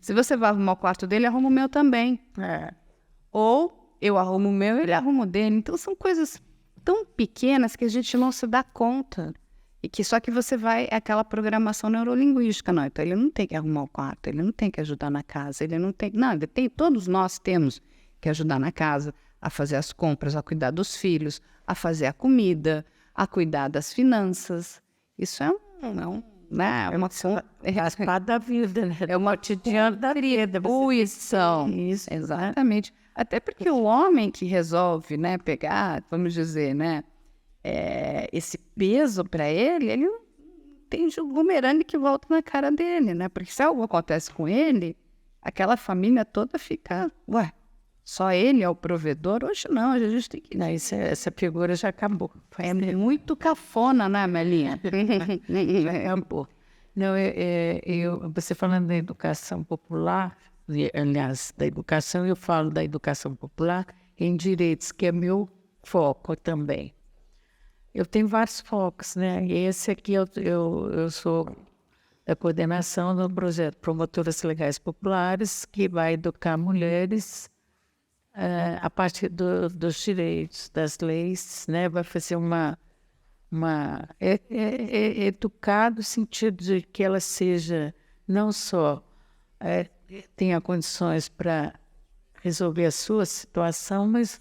Se você vai arrumar o quarto dele, arruma o meu também. Ou eu arrumo o meu e ele arruma o dele. Então são coisas tão pequenas que a gente não se dá conta. E que só que você vai, é aquela programação neurolinguística, não. Então ele não tem que arrumar o quarto, ele não tem que ajudar na casa, ele não tem... Não, todos nós temos que ajudar na casa, a fazer as compras, a cuidar dos filhos, a fazer a comida, a cuidar das finanças. Isso é uma parte da vida, né? É uma cotidiano da vida. Isso, exatamente. Até porque o homem que resolve, né, pegar, vamos dizer, né, esse peso para ele não tem um bumerangue que volta na cara dele, né? Porque se algo acontece com ele, aquela família toda fica, só ele é o provedor? Hoje não, a gente tem que... Não, essa figura já acabou. É muito cafona, né, Melinha? Acabou. Não, você falando da educação popular, aliás, da educação, eu falo da educação popular em direitos, que é meu foco também. Eu tenho vários focos, né? E esse aqui eu sou da coordenação do projeto Promotoras Legais Populares, que vai educar mulheres a partir dos direitos, das leis, né? Vai fazer educar no sentido de que ela seja não só tenha condições para resolver a sua situação, mas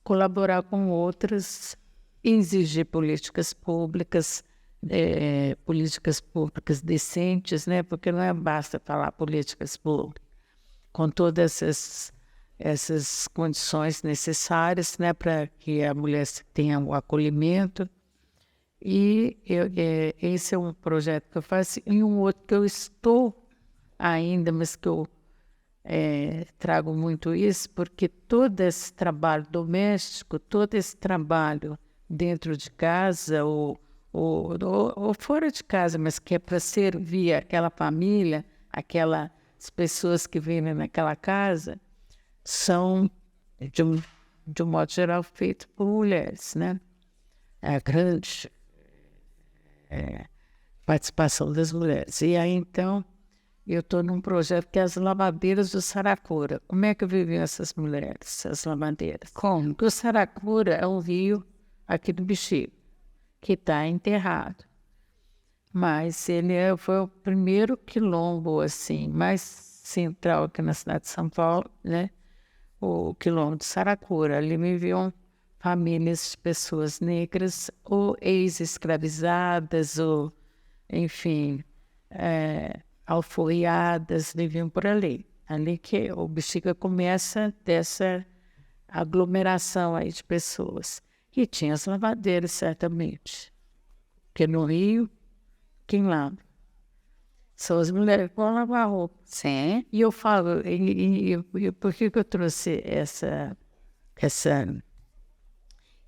colaborar com outras, exigir políticas públicas decentes, né? Porque não basta falar políticas públicas, com todas essas condições necessárias, né, para que a mulher tenha o acolhimento. E esse é um projeto que eu faço, e um outro que eu estou ainda, mas que eu trago muito isso, porque todo esse trabalho doméstico, todo esse trabalho dentro de casa ou fora de casa, mas que é para servir aquela família, aquelas pessoas que vivem naquela casa, são, de um modo geral, feitos por mulheres, né? A grande participação das mulheres. E aí, então, eu estou num projeto que é as lavadeiras do Saracura. Como é que viviam essas mulheres, as lavadeiras? Como? Porque o Saracura é um rio aqui do Bexiga, que está enterrado. Mas foi o primeiro quilombo, assim, mais central aqui na cidade de São Paulo, né? O quilombo de Saracura. Ali viviam famílias de pessoas negras, ou ex-escravizadas, ou, enfim, alforriadas, viviam por ali. Ali que o Bexiga começa dessa aglomeração aí de pessoas. E tinha as lavadeiras, certamente. Porque no Rio, quem lava? São as mulheres que vão lavar roupa. Sim. E eu falo, por que eu trouxe essa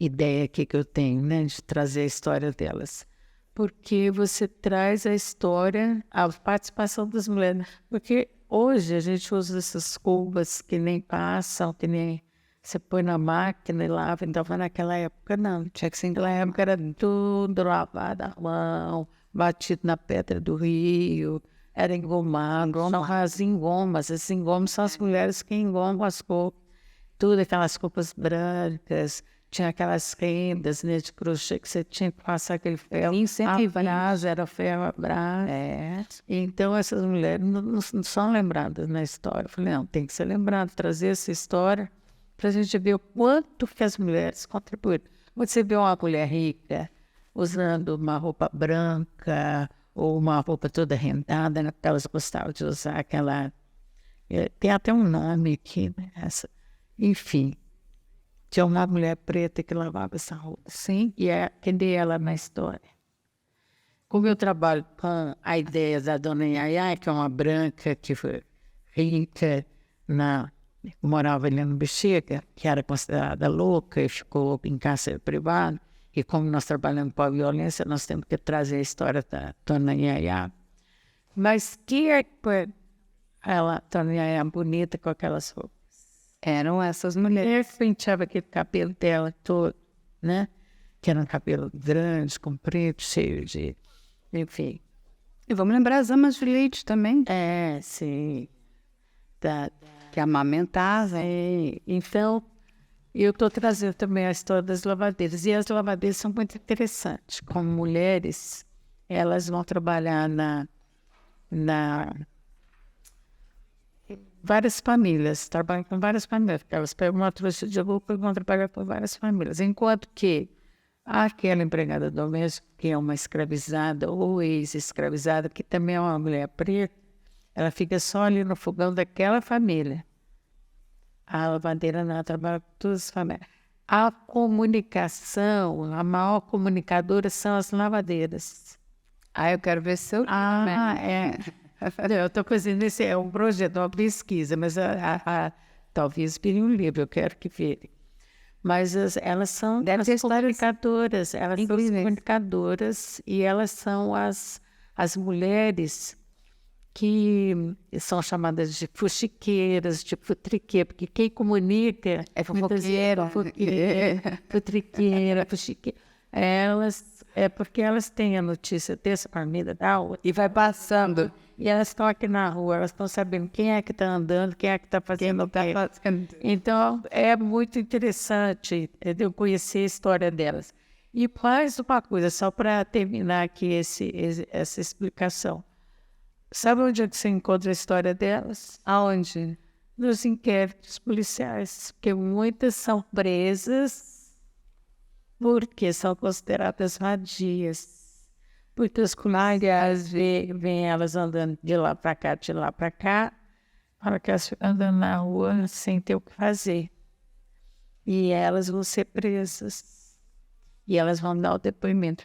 ideia aqui que eu tenho, né, de trazer a história delas? Porque você traz a história, a participação das mulheres. Porque hoje a gente usa essas cubas que nem passam, que nem você põe na máquina e lava. Então, naquela época, não. Tinha que ser Naquela época era tudo lavado à mão, batido na pedra do rio, era engomado, são as engomas. As engomas são as mulheres que engomam as roupas. Tudo aquelas roupas brancas, tinha aquelas rendas, né, de crochê que você tinha que passar aquele ferro. A brasa era ferro a brasa. Então essas mulheres não são lembradas na história. Eu falei, não, tem que ser lembrado, trazer essa história para a gente ver o quanto que as mulheres contribuíram. Quando você vê uma mulher rica usando uma roupa branca ou uma roupa toda rendada, né, porque elas gostavam de usar aquela... tem até um nome aqui, né? Enfim, tinha uma mulher preta que lavava essa roupa. Sim. E cadê ela na história? Como eu trabalho com a ideia da dona Yaya, que é uma branca que foi rica, morava ali no Bexiga, que era considerada louca e ficou em cárcere privado. E como nós trabalhamos com a violência, nós temos que trazer a história da dona Yaya. Mas que é ela, dona Yaya, bonita com aquelas roupas? Eram essas mulheres. Penteava aquele cabelo dela todo, né? Que era um cabelo grande, comprido, cheio de... Enfim. E vamos lembrar as amas de leite também. Sim. Que amamentavam. Então, eu estou trazendo também a história das lavadeiras. E as lavadeiras são muito interessantes. Como mulheres, elas vão trabalhar várias famílias, trabalham com várias famílias, porque elas pegam uma trouxa de roupa e vão trabalhar com várias famílias. Enquanto que aquela empregada doméstica, que é uma escravizada ou ex-escravizada, que também é uma mulher preta, ela fica só ali no fogão daquela família. A lavadeira não, trabalha com todas as famílias. A comunicação, a maior comunicadora são as lavadeiras. Eu quero ver seu Eu estou fazendo esse um projeto, uma pesquisa, mas talvez virem um livro, eu quero que virem. Mas elas são comunicadoras, e elas são as mulheres que são chamadas de fuxiqueiras, de futriqueira, porque quem comunica é fofoqueira, futriqueira, fuxiqueira. Elas, porque elas têm a notícia dessa família da outra. E vai passando. E elas estão aqui na rua, elas estão sabendo quem é que está andando, quem é que está fazendo o quê. Então, é muito interessante eu conhecer a história delas. E mais uma coisa, só para terminar aqui essa explicação. Sabe onde é que você encontra a história delas? Aonde? Nos inquéritos policiais, porque muitas são presas porque são consideradas vadias. Porque os colegas veem elas andando de lá para cá, para que elas ficam andando na rua sem ter o que fazer. E elas vão ser presas. E elas vão dar o depoimento.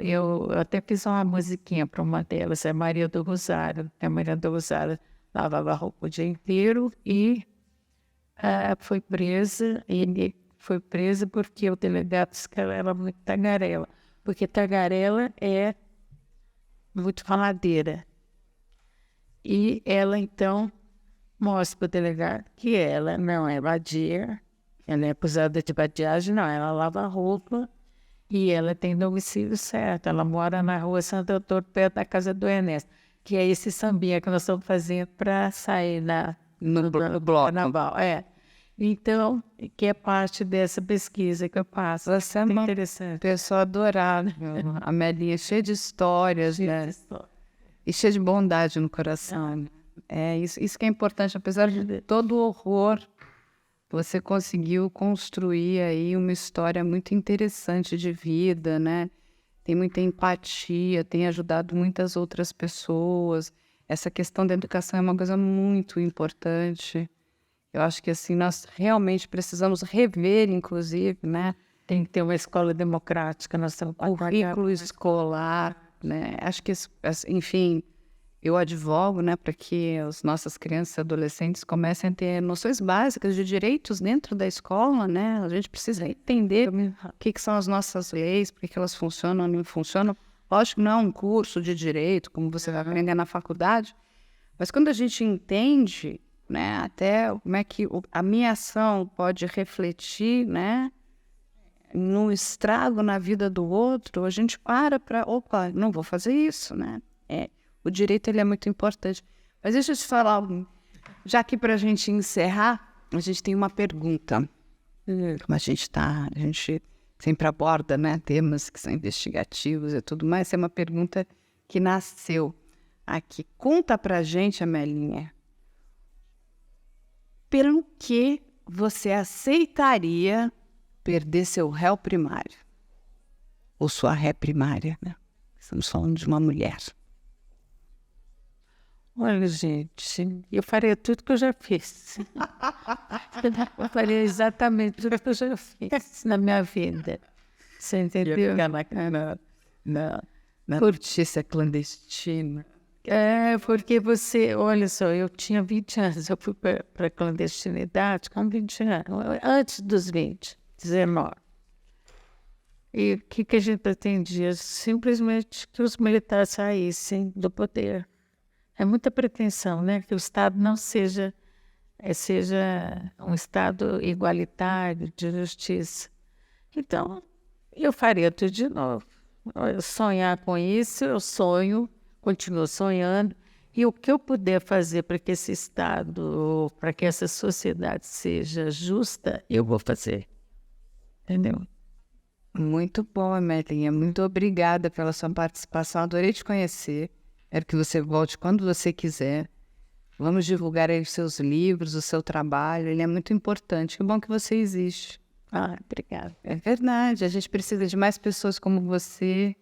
Eu até fiz uma musiquinha para uma delas, é Maria do Rosário. A Maria do Rosário lavava roupa o dia inteiro e foi presa. E foi presa porque o delegado disse que ela era muito tagarela. Porque tagarela é muito faladeira. E ela, então, mostra para o delegado que ela não é vadia, ela é acusada de vadiagem, não, ela lava roupa e ela tem domicílio certo. Ela mora na rua Santo Antônio, perto da casa do Ernesto, que é esse sambinha que nós estamos fazendo para sair No bloco. carnaval. Então, que é parte dessa pesquisa que eu faço. Você é uma Interessante. pessoa adorável. A Melinha é cheia de histórias, né? E cheia de bondade no coração. Né? É isso que é importante. Apesar de todo o horror, você conseguiu construir aí uma história muito interessante de vida, né? Tem muita empatia, tem ajudado muitas outras pessoas. Essa questão da educação é uma coisa muito importante. Eu acho que assim nós realmente precisamos rever, inclusive, né? Tem que ter uma escola democrática. Nós estamos Currículo escolar, né? Acho que, enfim, eu advogo, né, para que as nossas crianças e adolescentes comecem a ter noções básicas de direitos dentro da escola, né? A gente precisa entender o que são as nossas leis, por que elas funcionam ou não funcionam. Lógico que não é um curso de direito, como você vai aprender na faculdade, mas quando a gente entende, né, até como é que a minha ação pode refletir, né, num estrago na vida do outro, a gente opa, não vou fazer isso, né? O direito ele é muito importante. Mas deixa eu te falar, já que para a gente encerrar, a gente tem uma pergunta. Como a gente sempre aborda, né, temas que são investigativos e tudo mais, é uma pergunta que nasceu aqui. Conta para a gente, Amelinha, pelo que você aceitaria perder seu réu primário? Ou sua ré primária, né? Estamos falando de uma mulher. Olha, gente, eu faria tudo que eu já fiz. Eu faria exatamente tudo que eu já fiz na minha vida. Você entendeu? Na cortiça clandestina. Porque você, olha só, eu tinha 20 anos, eu fui para a clandestinidade com 20 anos, antes dos 20, 19. E o que a gente pretendia? Simplesmente que os militares saíssem do poder. É muita pretensão, né? Que o Estado não seja um Estado igualitário, de justiça. Então, eu faria tudo de novo. Sonhar com isso, eu sonho, continuo sonhando. E o que eu puder fazer para que esse Estado, para que essa sociedade seja justa, eu vou fazer. Entendeu? Muito bom, Amelinha. Muito obrigada pela sua participação. Adorei te conhecer. Quero que você volte quando você quiser. Vamos divulgar aí os seus livros, o seu trabalho. Ele é muito importante. Que bom que você existe. Obrigada. É verdade. A gente precisa de mais pessoas como você,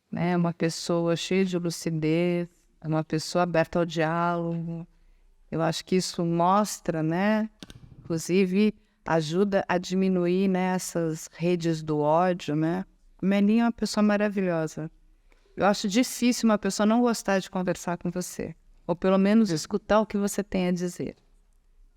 né? Uma pessoa cheia de lucidez, uma pessoa aberta ao diálogo. Eu acho que isso mostra, né? Inclusive, ajuda a diminuir, né, essas redes do ódio, né? A Melinha é uma pessoa maravilhosa. Eu acho difícil uma pessoa não gostar de conversar com você. Ou pelo menos escutar o que você tem a dizer.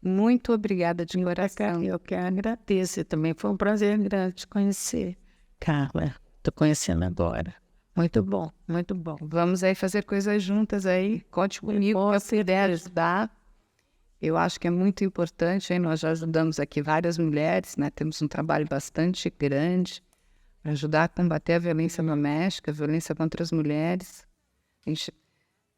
Muito obrigada de coração. Eu que agradeço. Também foi um prazer grande te conhecer, Carla. Estou conhecendo agora. Muito bom, muito bom. Vamos aí fazer coisas juntas aí. Conte comigo que eu puder ajudar. Eu acho que é muito importante, hein? Nós já ajudamos aqui várias mulheres, né? Temos um trabalho bastante grande para ajudar a combater a violência doméstica, a violência contra as mulheres. A gente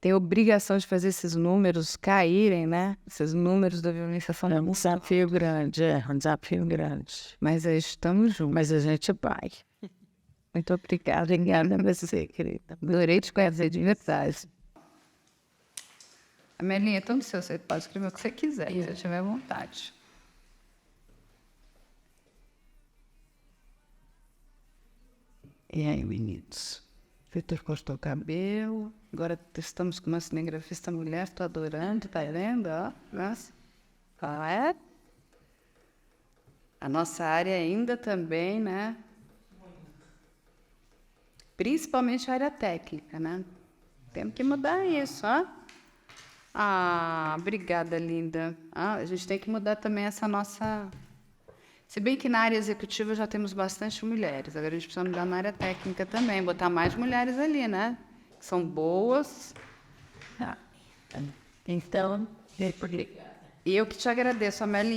tem a obrigação de fazer esses números caírem, né? Esses números da violência são um desafio grande, um desafio grande. Mas aí estamos juntos. Mas a gente vai. Muito obrigada. Obrigada a você, querida. Adorei te conhecer de verdade. A Melinha é tão seu, você pode escrever o que você quiser, se você tiver vontade. E aí, meninos? Vitor cortou o cabelo. Agora estamos com uma cinegrafista mulher, estou adorando, tá vendo? Ó, nossa. Qual é? A nossa área ainda também, né? Principalmente a área técnica, né? Temos que mudar isso, ó. Obrigada, linda. A gente tem que mudar também essa nossa... Se bem que na área executiva já temos bastante mulheres, agora a gente precisa mudar na área técnica também, botar mais mulheres ali, né? Que são boas. Então, E eu que te agradeço, Amelinha.